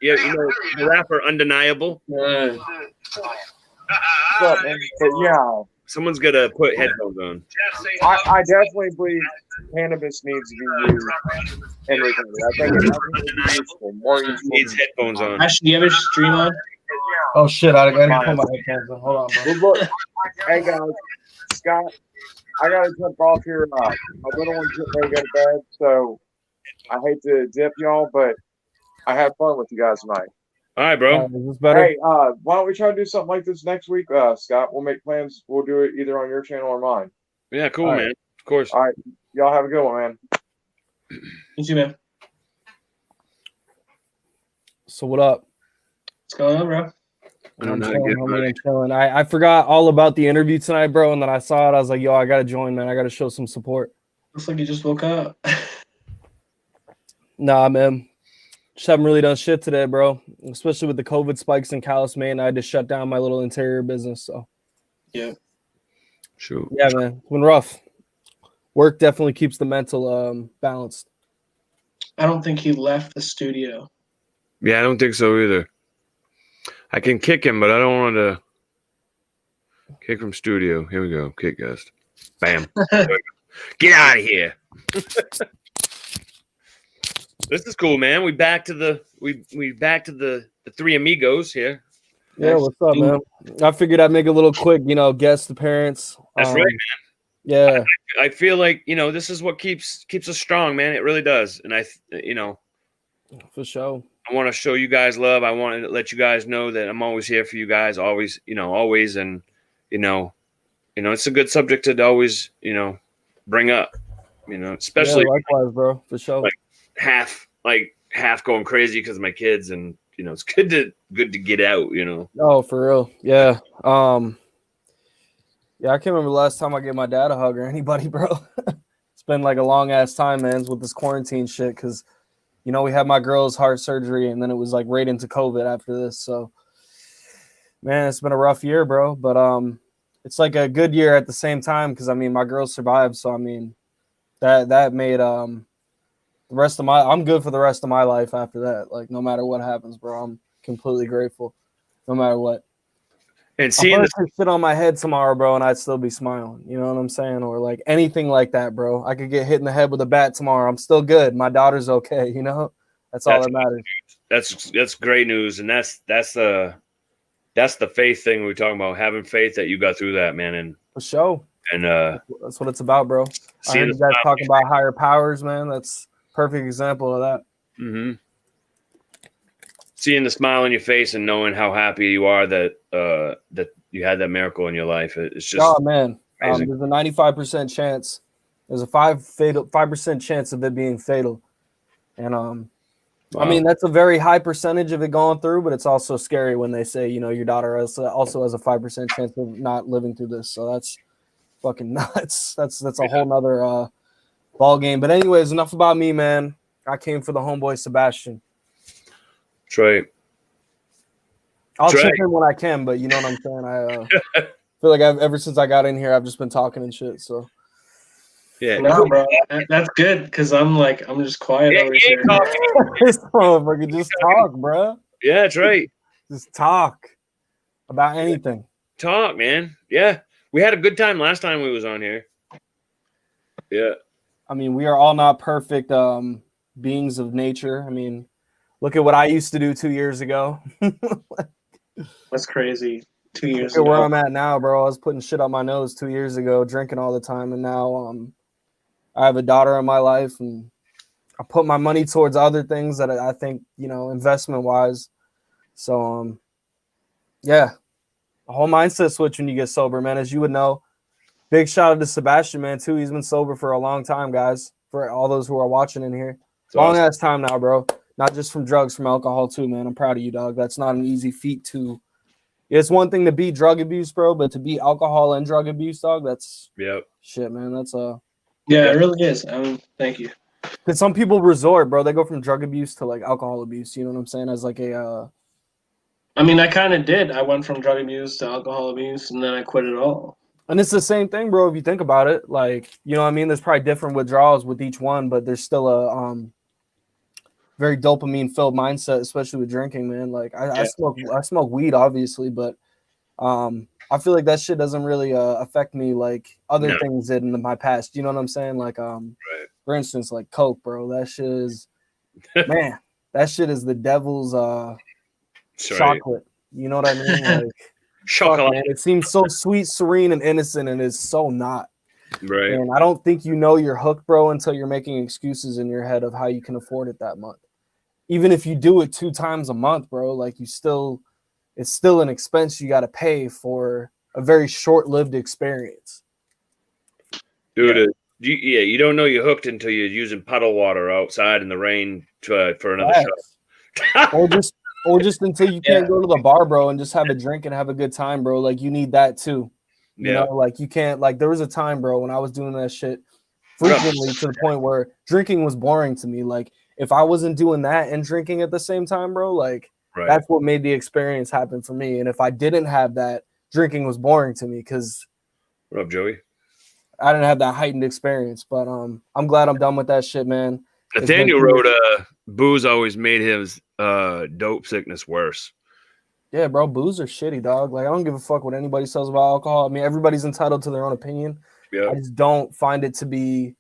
Speaker 1: Yeah, the rapper Undeniable.
Speaker 2: But yeah,
Speaker 1: someone's gonna put headphones on.
Speaker 2: I definitely believe cannabis needs to be used in recovery. I think it's useful, more useful.
Speaker 1: Needs headphones on.
Speaker 3: Ashton, do you have a stream on?
Speaker 4: Oh shit! I gotta put my headphones on. Hold on, bro.
Speaker 2: Well, look, hey guys, Scott, I gotta jump off here. My little one's getting ready to go to bed, so I hate to dip y'all, but I had fun with you guys tonight.
Speaker 1: All right, bro.
Speaker 4: Is this better?
Speaker 2: Hey, why don't we try to do something like this next week, Scott? We'll make plans. We'll do it either on your channel or mine.
Speaker 1: Yeah, cool, man. Of course.
Speaker 2: All right, y'all have a good one, man.
Speaker 3: You too, man.
Speaker 4: So what up?
Speaker 3: What's going on, bro?
Speaker 4: I'm chilling. I forgot all about the interview tonight, bro, and then I saw it. I was like, yo, I gotta join, man. I gotta show some support.
Speaker 3: Looks like you just woke up.
Speaker 4: Nah, man. Just haven't really done shit today, bro. Especially with the COVID spikes in Calais, Maine. I had to shut down my little interior business. So
Speaker 3: yeah.
Speaker 1: Sure.
Speaker 4: Yeah, man. It's been rough. Work definitely keeps the mental balanced.
Speaker 3: I don't think he left the studio.
Speaker 1: Yeah, I don't think so either. I can kick him, but I don't want to kick from studio. Here we go. Kick guest. Bam. Get out of here. This is cool, man. We back to the three amigos here.
Speaker 4: Yeah, what's up, man? I figured I'd make a little quick, guest appearance.
Speaker 1: That's right, man.
Speaker 4: Yeah.
Speaker 1: I feel like, this is what keeps us strong, man. It really does. And
Speaker 4: for sure.
Speaker 1: I want to show you guys love. I want to let you guys know that I'm always here for you guys, always, always. And, it's a good subject to always, bring up, especially
Speaker 4: likewise, bro, for sure.
Speaker 1: Half going crazy because of my kids, and it's good to get out.
Speaker 4: Oh, for real, yeah. Yeah, I can't remember the last time I gave my dad a hug or anybody, bro. It's been like a long ass time, man, with this quarantine shit. Because we had my girl's heart surgery, and then it was like right into COVID after this. So, man, it's been a rough year, bro. But it's like a good year at the same time because my girl survived. So that made the rest of I'm good for the rest of my life after that. Like, no matter what happens, bro, I'm completely grateful, no matter what.
Speaker 1: And seeing
Speaker 4: this shit on my head tomorrow, bro, and I'd still be smiling. You know what I'm saying? Or like anything like that, bro. I could get hit in the head with a bat tomorrow. I'm still good. My daughter's okay. That's all that matters.
Speaker 1: That's great news, and that's the faith thing we're talking about. Having faith that you got through that, man. And
Speaker 4: for sure.
Speaker 1: And
Speaker 4: that's what it's about, bro. I heard you guys talking about higher powers, man. That's perfect example of that.
Speaker 1: Mm-hmm. Seeing the smile on your face and knowing how happy you are that you had that miracle in your life, it's just
Speaker 4: man. There's a 95% chance. There's a 5% chance of it being fatal, and wow. That's a very high percentage of it going through. But it's also scary when they say your daughter also has a 5% chance of not living through this. So that's fucking nuts. That's a whole nother ball game. But anyways, enough about me, man. I came for the homeboy Sebastian.
Speaker 1: That's right.
Speaker 4: I'll chip in when I can, but you know what I'm saying. I feel like ever since I got in here, I've just been talking and shit. So
Speaker 1: Yeah.
Speaker 3: No, bro, that's good because I'm just quiet over
Speaker 1: Yeah,
Speaker 3: here.
Speaker 1: coffee.
Speaker 4: This motherfucker just talk, bro.
Speaker 1: Yeah, that's right.
Speaker 4: Just talk about anything.
Speaker 1: Talk, man. Yeah. We had a good time last time we was on here. Yeah.
Speaker 4: I mean, we are all not perfect beings of nature. I mean, look at what I used to do 2 years ago.
Speaker 3: That's crazy. 2 years
Speaker 4: Look at where
Speaker 3: ago.
Speaker 4: I'm at now, bro. I was putting shit on my nose 2 years ago, drinking all the time, and now I have a daughter in my life, and I put my money towards other things that I think, investment wise. So yeah, a whole mindset switch when you get sober, man. As you would know, big shout out to Sebastian, man, too. He's been sober for a long time, guys. For all those who are watching in here, long ass time now, bro. Not just from drugs, from alcohol too, man. I'm proud of you, dog. That's not an easy feat to. It's one thing to beat drug abuse, bro, but to beat alcohol and drug abuse, dog, that's shit, man. That's
Speaker 3: Yeah, it really is. Thank you.
Speaker 4: because some people resort, bro. They go from drug abuse to like alcohol abuse. You know what I'm saying? As like a.
Speaker 3: I mean, I kind of did. I went from drug abuse to alcohol abuse, and then I quit it all.
Speaker 4: And it's the same thing, bro. If you think about it, like, you know what I mean? There's probably different withdrawals with each one, but there's still a very dopamine filled mindset, especially with drinking, man. Like I smoke weed, obviously, but I feel like that shit doesn't really affect me like other things did in my past. You know what I'm saying? Like for instance, like Coke, bro. That shit is man, that shit is the devil's chocolate. You know what I mean? Like chocolate, man. It seems so sweet, serene, and innocent, and it's so not.
Speaker 1: Right.
Speaker 4: And I don't think you know you're hooked, bro, until you're making excuses in your head of how you can afford it that month. Even if you do it 2 times a month, bro, like it's still an expense you got to pay for a very short-lived experience.
Speaker 1: Dude, you don't know you're hooked until you're using puddle water outside in the rain for another shot.
Speaker 4: or just until you can't go to the bar, bro, and just have a drink and have a good time, bro. Like you need that too. You know, like you can't, like there was a time, bro, when I was doing that shit frequently to the point where drinking was boring to me. Like if I wasn't doing that and drinking at the same time, bro, like that's what made the experience happen for me. And if I didn't have that, drinking was boring to me because
Speaker 1: what up, Joey?
Speaker 4: I didn't have that heightened experience. But I'm glad I'm done with that shit, man.
Speaker 1: Nathaniel wrote booze always made his dope sickness worse.
Speaker 4: Yeah, bro, booze are shitty, dog. Like I don't give a fuck what anybody says about alcohol. I mean, everybody's entitled to their own opinion. I just don't find it to be.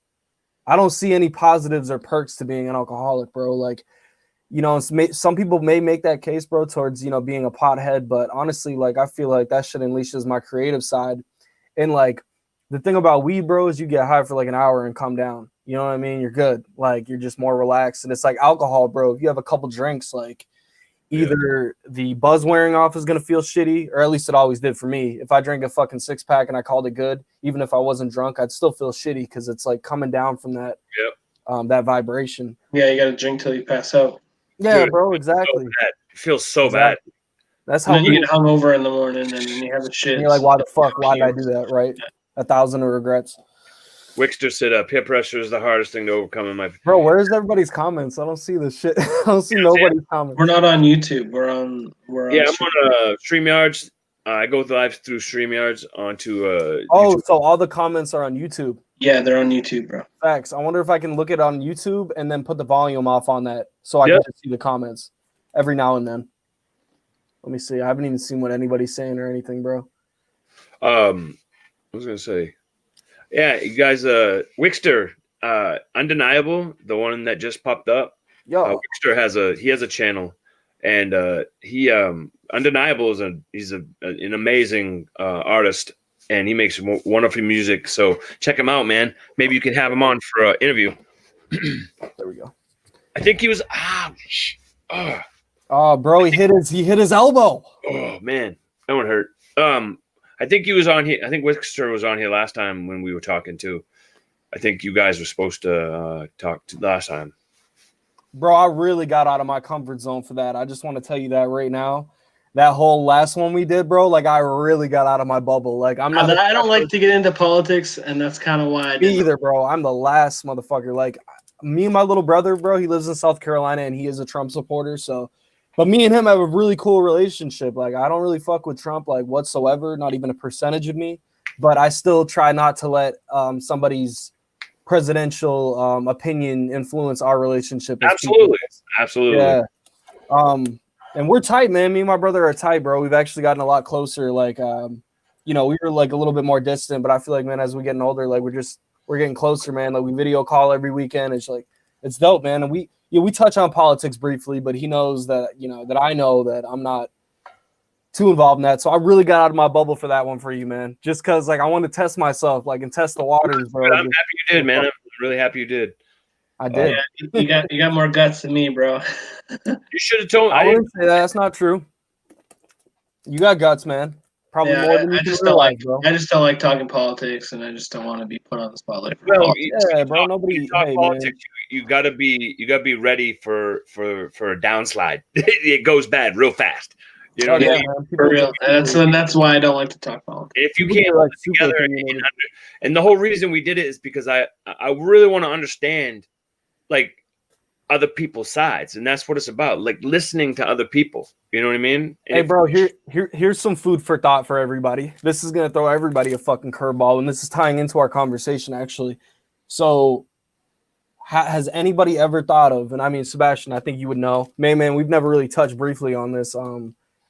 Speaker 4: I don't see any positives or perks to being an alcoholic, bro. Like, you know, some people may make that case, bro, towards, you know, being a pothead. But honestly, like, I feel like that shit unleashes my creative side. And like, the thing about weed, bro, is you get high for like an hour and come down. You know what I mean? You're good. Like, you're just more relaxed. And it's like alcohol, bro. If you have a couple drinks, like, either the buzz wearing off is going to feel shitty, or at least it always did for me. If I drank a fucking 6-pack and I called it good, even if I wasn't drunk, I'd still feel shitty because it's like coming down from that that vibration.
Speaker 3: Yeah, you got to drink till you pass out.
Speaker 4: Yeah, dude, bro, exactly.
Speaker 1: It feels so bad.
Speaker 3: That's how you get hungover in the morning and you have a shit.
Speaker 4: And you're like, why the fuck? Why did I do that? Right? 1,000 regrets.
Speaker 1: Wickster said peer pressure is the hardest thing to overcome in my.
Speaker 4: Bro, where's everybody's comments? I don't see this shit. I don't see nobody's comments.
Speaker 3: We're not on YouTube. We're on.
Speaker 1: Yeah, I'm on StreamYards. I go live through StreamYards onto.
Speaker 4: YouTube. So all the comments are on YouTube.
Speaker 3: Yeah, they're on YouTube, bro.
Speaker 4: Facts. I wonder if I can look it on YouTube and then put the volume off on that so I can just see the comments every now and then. Let me see. I haven't even seen what anybody's saying or anything, bro.
Speaker 1: I was gonna say. Yeah, you guys, Wickster, Undeniable, the one that just popped up.
Speaker 4: Yo,
Speaker 1: Wickster has a channel, and he Undeniable is he's an amazing artist, and he makes wonderful music. So check him out, man. Maybe you can have him on for an interview.
Speaker 4: There we go.
Speaker 1: I think he was
Speaker 4: Oh, bro, he hit his elbow.
Speaker 1: Oh man, that one hurt. I think he was on here. I think Wickster was on here last time when we were talking too. I think you guys were supposed to talk last time.
Speaker 4: Bro, I really got out of my comfort zone for that. I just want to tell you that right now. That whole last one we did, bro, like I really got out of my bubble. Like I'm not.
Speaker 3: I don't like to get into politics, and that's kind of why I did.
Speaker 4: Me either, bro. I'm the last motherfucker. Like me and my little brother, bro, he lives in South Carolina and he is a Trump supporter. So, but me and him have a really cool relationship. Like I don't really fuck with Trump like whatsoever, not even a percentage of me. But I still try not to let somebody's presidential opinion influence our relationship.
Speaker 1: Absolutely.
Speaker 4: Yeah. And we're tight, man. Me and my brother are tight, bro. We've actually gotten a lot closer. Like, we were like a little bit more distant, but I feel like, man, as we're getting older, like we're getting closer, man. Like we video call every weekend. It's like, it's dope, man. And we touch on politics briefly, but he knows that, that I know that I'm not too involved in that. So I really got out of my bubble for that one for you, man. Just because, like, I want to test myself, like, and test the waters, bro.
Speaker 1: I'm happy you did, man. I'm really happy you did.
Speaker 4: I did.
Speaker 3: Yeah, you got more guts than me, bro.
Speaker 1: You should have told.
Speaker 4: I wouldn't say that. That's not true. You got guts, man. Probably more than you
Speaker 3: I just
Speaker 4: realize,
Speaker 3: don't like,
Speaker 4: bro.
Speaker 3: I just don't like talking politics, and I just don't want to be put on the spotlight.
Speaker 1: Well,
Speaker 4: yeah, bro. Nobody. Hey,
Speaker 1: politics.
Speaker 4: man.
Speaker 1: You gotta be ready for a downslide. It goes bad real fast. You know what I mean?
Speaker 4: Man.
Speaker 3: For real. That's why I don't like to talk politics.
Speaker 1: If you can't hold it together, and the whole reason we did it is because I really want to understand, like, other people's sides, and that's what it's about, like listening to other people. You know what I mean? And
Speaker 4: hey, bro, here's some food for thought for everybody. This is gonna throw everybody a fucking curveball, and this is tying into our conversation actually. So, has anybody ever thought of? And I mean, Sebastian, I think you would know. Man, we've never really touched briefly on this.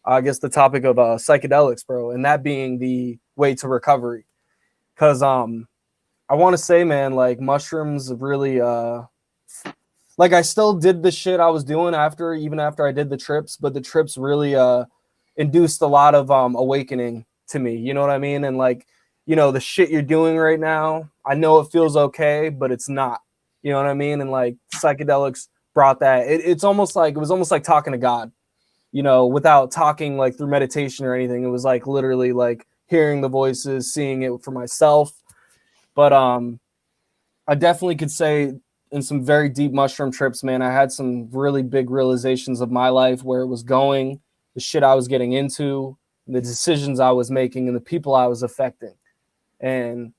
Speaker 4: I guess the topic of psychedelics, bro, and that being the way to recovery. Because I want to say, man, like mushrooms really like I still did the shit I was doing even after I did the trips, but the trips really induced a lot of awakening to me. You know what I mean? And like, the shit you're doing right now, I know it feels okay, but it's not. You know what I mean? And like psychedelics brought that. It was almost like talking to God, without talking like through meditation or anything. It was like literally like hearing the voices, seeing it for myself. But I definitely could say in some very deep mushroom trips, man, I had some really big realizations of my life, where it was going, the shit I was getting into, the decisions I was making, and the people I was affecting. And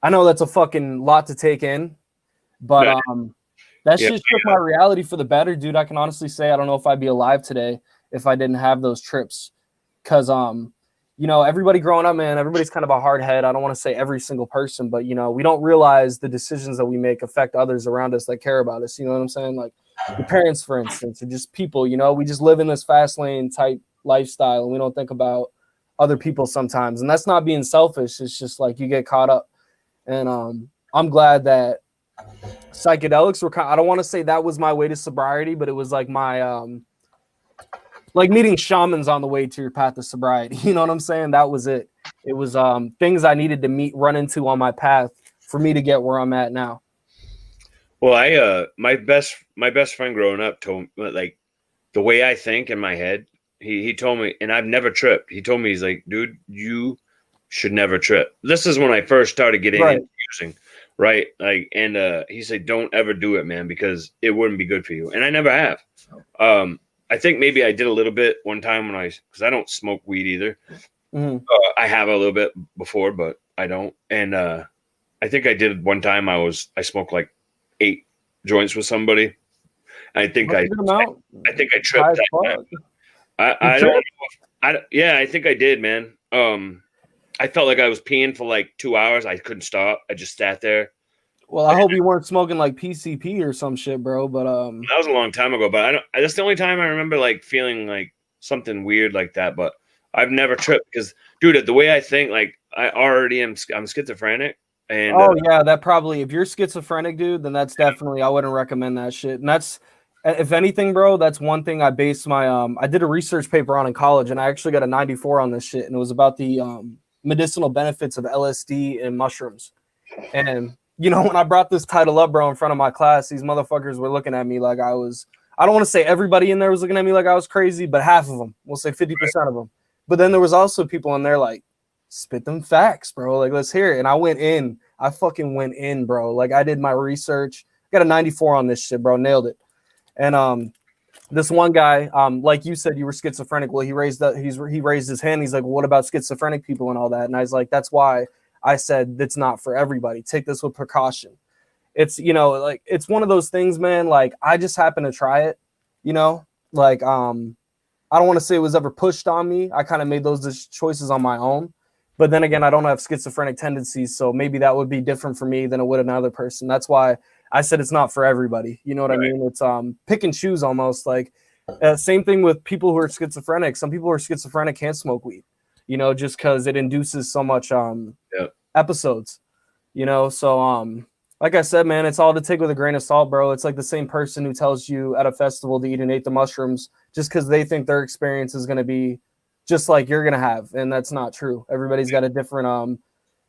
Speaker 4: I know that's a fucking lot to take in, but that shit shook my reality for the better, dude. I can honestly say I don't know if I'd be alive today if I didn't have those trips. Because everybody growing up, man, everybody's kind of a hard head. I don't want to say every single person, but we don't realize the decisions that we make affect others around us that care about us. You know what I'm saying? Like your parents, for instance, or just people. We just live in this fast lane type lifestyle, and we don't think about other people sometimes. And that's not being selfish. It's just like you get caught up. And I'm glad that psychedelics were I don't want to say that was my way to sobriety, but it was like my like meeting shamans on the way to your path of sobriety. You know what I'm saying? That was it. It was things I needed to run into on my path for me to get where I'm at now.
Speaker 1: Well, my best friend growing up told me, like, the way I think in my head, he told me, and I've never tripped. He told me, he's like, dude, you should never trip. This is when I first started getting into using, right? Like, and he said, don't ever do it, man, because it wouldn't be good for you. And I never have. I think maybe I did a little bit one time because I don't smoke weed either. Mm-hmm. I have a little bit before, but I don't. And I think I did one time. I smoked like 8 joints with somebody. I think I tripped. I don't know. I think I did, man. I felt like I was peeing for like 2 hours. I couldn't stop. I just sat there.
Speaker 4: Well, I hope you weren't smoking like PCP or some shit, bro. But
Speaker 1: that was a long time ago. But that's the only time I remember like feeling like something weird like that. But I've never tripped because, dude, the way I think, like I'm schizophrenic. And
Speaker 4: yeah, that probably, if you're schizophrenic, dude, then that's definitely, I wouldn't recommend that shit. And that's, if anything, bro, that's one thing I based my I did a research paper on in college, and I actually got a 94 on this shit, and it was about the medicinal benefits of LSD and mushrooms. And when I brought this title up, bro, in front of my class, these motherfuckers were looking at me like I don't want to say everybody in there was looking at me like I was crazy, but half of them, we'll say 50% of them. But then there was also people in there like, spit them facts, bro. Like, let's hear it. And I fucking went in, bro. Like, I did my research. Got a 94 on this shit, bro. Nailed it. And this one guy, like you said, you were schizophrenic. Well, he raised his hand. He's like, well, what about schizophrenic people and all that? And I was like, that's why I said that's not for everybody. Take this with precaution. It's, like, it's one of those things, man. Like, I just happened to try it, like, I don't want to say it was ever pushed on me. I kind of made those choices on my own. But then again, I don't have schizophrenic tendencies, so maybe that would be different for me than it would another person. That's why I said it's not for everybody. You know what I mean? It's pick and choose almost. Like same thing with people who are schizophrenic. Some people who are schizophrenic can't smoke weed, you know, just because it induces so much episodes, you know. So like I said, man, it's all to take with a grain of salt, bro. It's like the same person who tells you at a festival to eat and ate the mushrooms just because they think their experience is going to be just like you're going to have. And that's not true. Everybody's got a different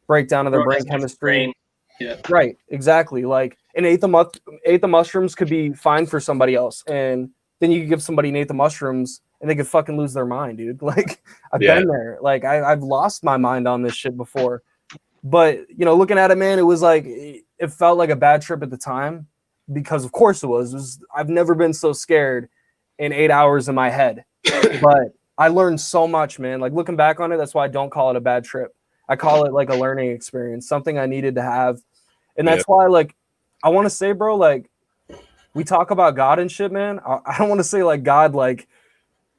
Speaker 4: breakdown of their brain chemistry.
Speaker 3: Yeah.
Speaker 4: Right. Exactly. Like and ate the mushrooms could be fine for somebody else. And then you could give somebody an ate the mushrooms and they could fucking lose their mind, dude. Like I've been there. Like I've lost my mind on this shit before. But, you know, looking at it, man, it was like, it felt like a bad trip at the time because of course it was. I've never been so scared in 8 hours in my head, but I learned so much, man. Like looking back on it, that's why I don't call it a bad trip. I call it like a learning experience, something I needed to have. And that's why, like, I want to say, bro, like we talk about God and shit, man. I don't want to say like God, like,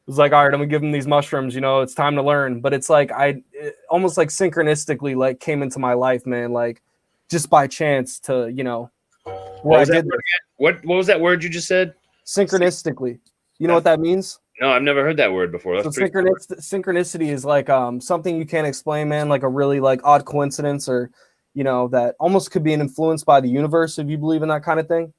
Speaker 4: was like, all right, I'm gonna give him these mushrooms, you know, it's time to learn. But it's like it almost like synchronistically like came into my life, man, like just by chance to, you know,
Speaker 1: what was that word you just said?
Speaker 4: Synchronistically. You know what that means?
Speaker 1: No, I've never heard that word before.
Speaker 4: That's so synchronicity is like something you can't explain, man, like a really like odd coincidence or, you know, that almost could be an influence by the universe if you believe in that kind of thing.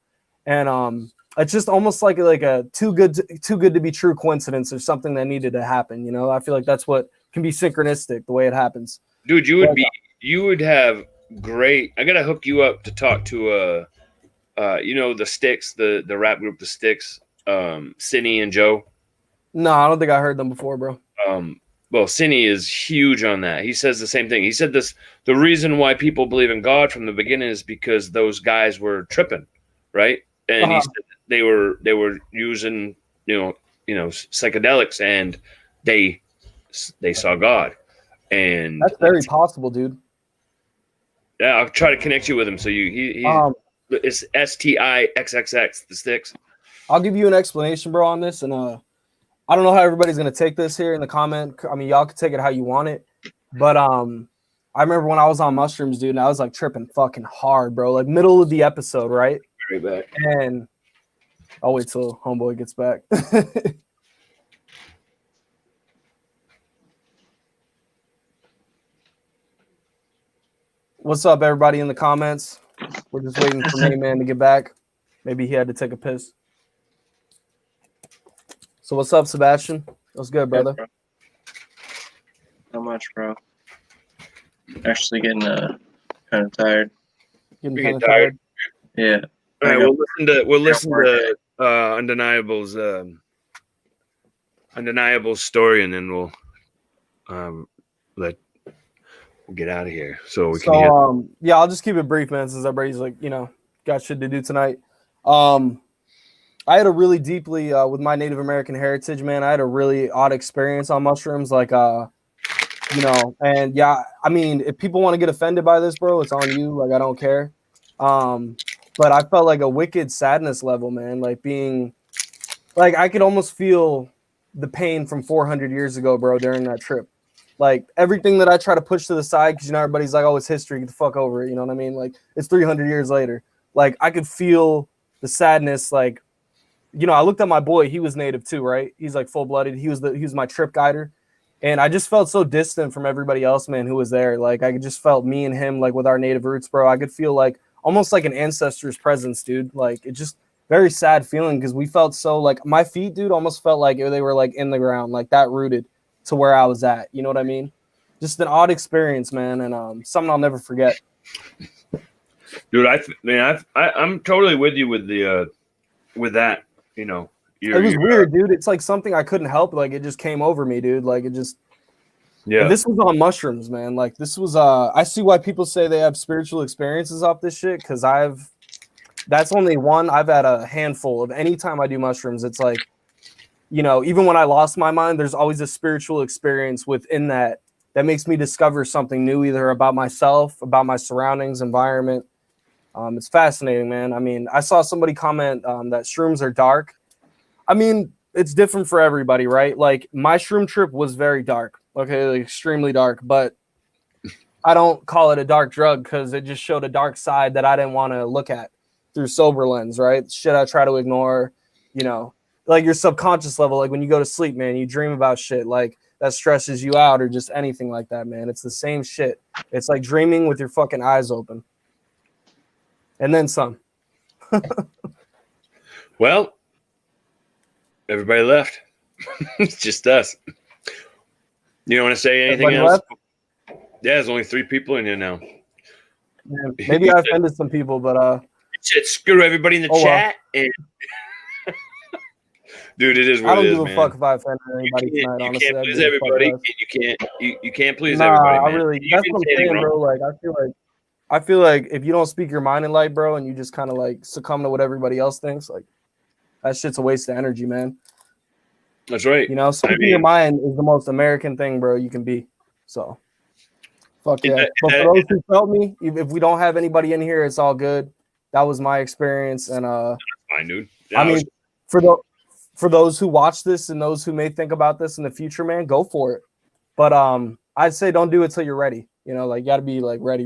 Speaker 4: And it's just almost like a too good to be true coincidence or something that needed to happen. You know, I feel like that's what can be synchronistic, the way it happens.
Speaker 1: Dude, you would have great. I gotta hook you up to talk to you know, the Sticks, the rap group, the Sticks, Cinny and Joe.
Speaker 4: No, I don't think I heard them before, bro.
Speaker 1: Well, Cinny is huge on that. He says the same thing. He said the reason why people believe in God from the beginning is because those guys were tripping, right? And he said they were using you know psychedelics and they saw God, and
Speaker 4: that's very possible, dude.
Speaker 1: Yeah, I'll try to connect you with him. So it's STIXXX, the Sticks.
Speaker 4: I'll give you an explanation, bro, on this, and I don't know how everybody's gonna take this here in the comment. I mean, y'all can take it how you want it, but I remember when I was on mushrooms, dude, and I was like tripping fucking hard, bro. Like middle of the episode, right?
Speaker 1: Right back.
Speaker 4: And I'll wait till homeboy gets back. What's up, everybody in the comments? We're just waiting for Maineman to get back. Maybe he had to take a piss. So what's up, Sebastian? What's good, brother?
Speaker 3: Not much, bro. Actually getting kind of tired.
Speaker 4: Getting kind of tired?
Speaker 3: Yeah.
Speaker 1: All right, we'll listen to Undeniable's story, and then we'll get out of here. So we can.
Speaker 4: Yeah, I'll just keep it brief, man, since everybody's like, you know, got shit to do tonight. I had a really deeply with my Native American heritage, man. I had a really odd experience on mushrooms, like you know, and yeah, I mean, if people want to get offended by this, bro, it's on you. Like, I don't care. But I felt like a wicked sadness level, man. Like being, like I could almost feel the pain from 400 years ago, bro, during that trip. Like everything that I try to push to the side, because you know everybody's like, "Oh, it's history. Get the fuck over it." You know what I mean? Like it's 300 years later. Like I could feel the sadness. Like, you know, I looked at my boy. He was Native too, right? He's like full blooded. He was my trip guider, and I just felt so distant from everybody else, man, who was there. Like I just felt me and him, like with our Native roots, bro. I could feel like almost like an ancestor's presence, dude. Like it just very sad feeling because we felt so like my feet, dude, almost felt like they were like in the ground, like that rooted to where I was at. You know what I mean? Just an odd experience, man, and something I'll never forget.
Speaker 1: Dude, I'm totally with you with the with that. You know,
Speaker 4: it was weird, dude. It's like something I couldn't help. Like it just came over me, dude. Like it just. Yeah. This was on mushrooms, man. Like this was I see why people say they have spiritual experiences off this shit, because that's only one. I've had a handful of any time I do mushrooms. It's like, you know, even when I lost my mind, there's always a spiritual experience within that makes me discover something new, either about myself, about my surroundings, environment. It's fascinating, man. I mean, I saw somebody comment that shrooms are dark. I mean, it's different for everybody, right? Like my shroom trip was very dark. Okay, like extremely dark, but I don't call it a dark drug because it just showed a dark side that I didn't want to look at through sober lens, right? Shit I try to ignore, you know, like your subconscious level, like when you go to sleep, man, you dream about shit like that stresses you out or just anything like that, man. It's the same shit. It's like dreaming with your fucking eyes open. And then some.
Speaker 1: Well, everybody left. It's just us. You don't want to say anything
Speaker 4: Everybody
Speaker 1: else?
Speaker 4: left?
Speaker 1: Yeah, there's only 3 people in here now.
Speaker 4: Yeah, maybe I offended some people, but
Speaker 1: Shit, screw everybody in the chat. And dude, it is what it is, man.
Speaker 4: I don't give a fuck if I offended anybody tonight, honestly.
Speaker 1: You can't please everybody. You can't please
Speaker 4: nah,
Speaker 1: everybody, man.
Speaker 4: I really, that's what I'm saying, bro. Like, I feel like if you don't speak your mind in light, bro, and you just kind of like succumb to what everybody else thinks, like that shit's a waste of energy, man.
Speaker 1: That's right.
Speaker 4: You know, speaking your mind is the most American thing, bro, you can be. So, fuck yeah. But for those who felt me, if we don't have anybody in here, it's all good. That was my experience, and
Speaker 1: that's fine, dude.
Speaker 4: I mean, for those who watch this and those who may think about this in the future, man, go for it. But I'd say don't do it till you're ready. You know, like you got to be like ready.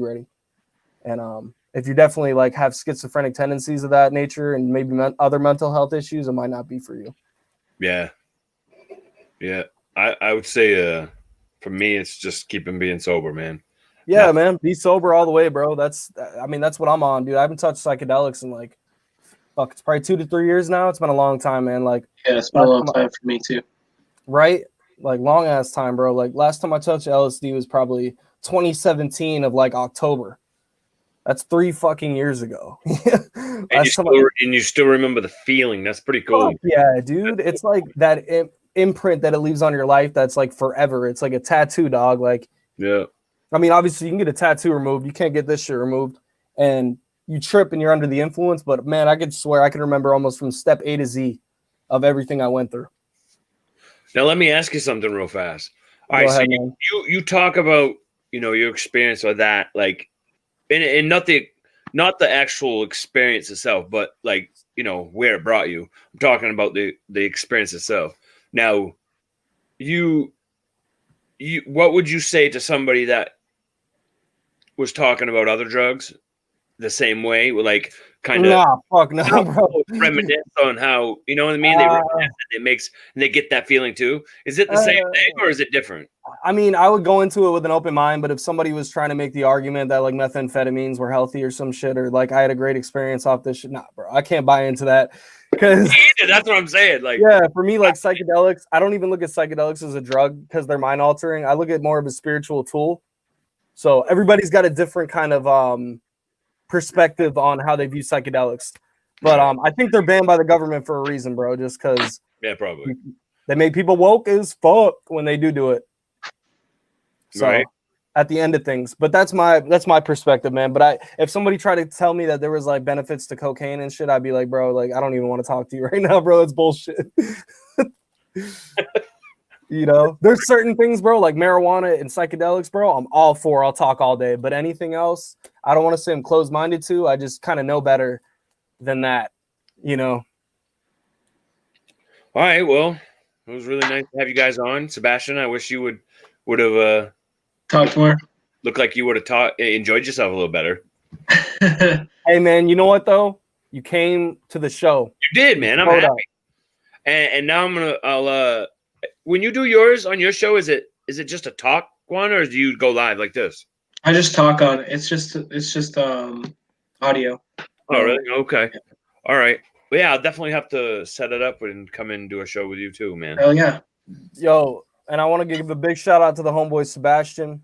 Speaker 4: And if you definitely like have schizophrenic tendencies of that nature and maybe other mental health issues, it might not be for you.
Speaker 1: Yeah. I would say for me, it's just keeping being sober, man.
Speaker 4: Yeah, man, be sober all the way, bro. That's what I'm on, dude. I haven't touched psychedelics in like, fuck, it's probably 2 to 3 years now. It's been a long time, man. Like,
Speaker 3: yeah, it's been a long time for me too.
Speaker 4: Right? Like long ass time, bro. Like last time I touched LSD was probably 2017 of like October. That's 3 fucking years ago.
Speaker 1: And you still remember the feeling. That's pretty cool.
Speaker 4: Yeah, dude. It's like that imprint that it leaves on your life that's like forever. It's like a tattoo, dog. Like,
Speaker 1: yeah.
Speaker 4: I mean, obviously you can get a tattoo removed. You can't get this shit removed. And you trip and you're under the influence. But man, I could swear I can remember almost from step A to Z of everything I went through.
Speaker 1: Now let me ask you something real fast. All right, so you talk about, you know, your experience with that, like, and not the actual experience itself, but like, you know, where it brought you. I'm talking about the experience itself. Now, you what would you say to somebody that was talking about other drugs the same way, like kind of
Speaker 4: bro.
Speaker 1: Reminisce on how, you know what I mean? They reminisce, and they get that feeling too. Is it the same thing or is it different?
Speaker 4: I mean, I would go into it with an open mind, but if somebody was trying to make the argument that like methamphetamines were healthy or some shit, or like I had a great experience off this shit, nah, bro, I can't buy into that. Because
Speaker 1: that's what I'm saying. Like,
Speaker 4: yeah, for me, like psychedelics, I don't even look at psychedelics as a drug because they're mind altering. I look at more of a spiritual tool. So everybody's got a different kind of perspective on how they view psychedelics. But I think they're banned by the government for a reason, bro. Just because
Speaker 1: probably
Speaker 4: they make people woke as fuck when they do it. So right. At the end of things, but that's my perspective, man. But if somebody tried to tell me that there was like benefits to cocaine and shit, I'd be like, bro, like I don't even want to talk to you right now, bro. That's bullshit. You know, there's certain things, bro, like marijuana and psychedelics, bro. I'm all for. I'll talk all day. But anything else, I don't want to say I'm closed-minded to. I just kind of know better than that, you know.
Speaker 1: All right, well, it was really nice to have you guys on, Sebastian. I wish you would have
Speaker 3: talked more.
Speaker 1: Looked like you would have enjoyed yourself a little better.
Speaker 4: Hey, man, you know what though? You came to the show.
Speaker 1: You did, man. I'm happy. And now I'll when you do yours on your show, is it just a talk one or do you go live like this?
Speaker 3: I just talk on. It's just audio.
Speaker 1: Oh, really? Okay. Yeah. All right. Well, yeah, I'll definitely have to set it up and come in and do a show with you too, man.
Speaker 3: Hell yeah.
Speaker 4: Yo, and I want to give a big shout out to the homeboy Sebastian,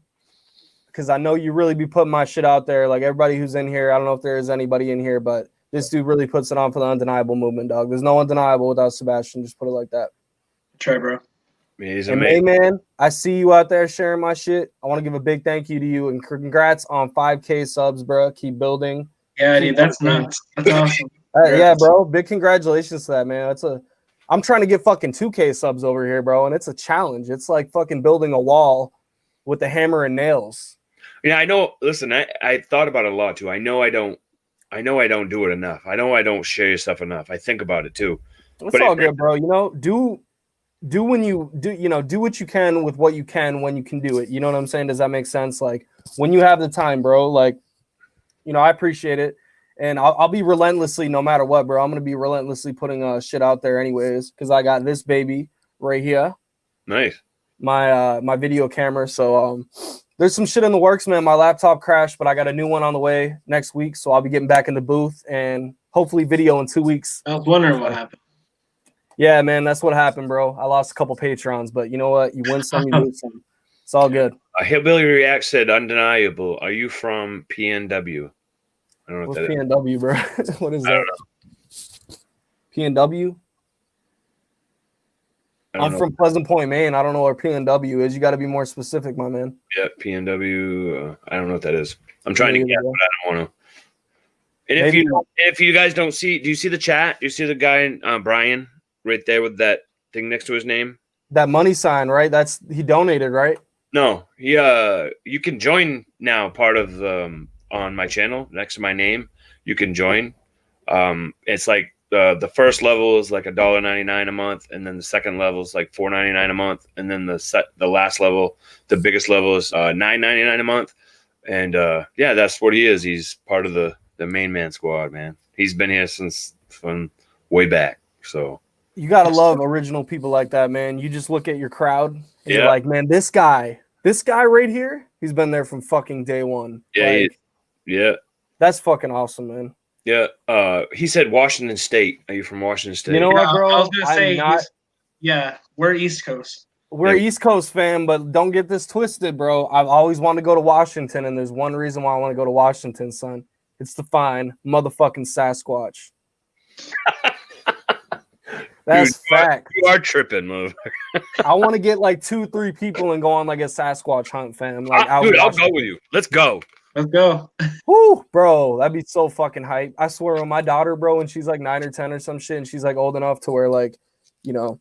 Speaker 4: because I know you really be putting my shit out there. Like everybody who's in here, I don't know if there is anybody in here, but this dude really puts it on for the undeniable movement, dog. There's no undeniable without Sebastian. Just put it like that.
Speaker 3: Try, bro.
Speaker 1: He's
Speaker 4: and hey, man, I see you out there sharing my shit. I want to give a big thank you to you and congrats on 5K subs, bro. Keep building.
Speaker 3: Yeah, dude, that's nuts. That's awesome.
Speaker 4: Yeah, bro. Big congratulations to that, man. I'm trying to get fucking 2K subs over here, bro, and it's a challenge. It's like fucking building a wall with the hammer and nails.
Speaker 1: Yeah, I know. Listen, I thought about it a lot too. I know I don't do it enough. I know I don't share your stuff enough. I think about it too.
Speaker 4: It's all good, bro. You know, do when you do, you know, do what you can with what you can when you can do it. You know what I'm saying? Does that make sense? Like when you have the time, bro, like, you know, I appreciate it. And I'll be relentlessly, no matter what, bro. I'm going to be relentlessly putting shit out there anyways. Cause I got this baby right here.
Speaker 1: Nice.
Speaker 4: My video camera. So, there's some shit in the works, man. My laptop crashed, but I got a new one on the way next week. So I'll be getting back in the booth and hopefully video in 2 weeks.
Speaker 3: I was wondering what happened.
Speaker 4: Yeah, man, that's what happened, bro. I lost a couple Patrons, but you know what? You win some, you lose some. It's all good.
Speaker 1: Hillbilly React said, undeniable. Are you from PNW? I don't know what
Speaker 4: What's
Speaker 1: that is.
Speaker 4: PNW, bro? What is
Speaker 1: I
Speaker 4: that?
Speaker 1: don't know.
Speaker 4: PNW? I'm from Pleasant Point, Maine. I don't know where PNW is. You got to be more specific, my man.
Speaker 1: Yeah, PNW. I don't know what that is. I'm trying to guess, but I don't want to. And if you guys don't see, do you see the chat? Do you see the guy, Brian, right there with that thing next to his name?
Speaker 4: That money sign, right? He donated, right?
Speaker 1: No, you can join now. Part of on my channel next to my name, you can join. It's like the first level is like $1.99 a month, and then the second level is like $4.99 a month, and then the last level, the biggest level is $9.99 a month. And yeah, that's what he is. He's part of the Maineman squad, man. He's been here since from way back. So
Speaker 4: you gotta love original people like that, man. You just look at your crowd and you're like, man, this guy right here, he's been there from fucking day one.
Speaker 1: Yeah,
Speaker 4: like, that's fucking awesome, man.
Speaker 1: Yeah, he said Washington State. Are you from Washington State?
Speaker 4: You know what, bro?
Speaker 3: I was gonna say, we're East Coast.
Speaker 4: We're East Coast fan, but don't get this twisted, bro. I've always wanted to go to Washington, and there's one reason why I want to go to Washington, son. It's to find motherfucking Sasquatch. That's fact.
Speaker 1: You are tripping, motherfucker.
Speaker 4: I want to get like 2-3 people and go on like a Sasquatch hunt, fam. Like,
Speaker 1: dude, I'll go with you. Let's go.
Speaker 3: Let's go.
Speaker 4: Woo, bro, that'd be so fucking hype. I swear, when my daughter, bro, when she's like 9 or 10 or some shit, and she's like old enough to where, like, you know,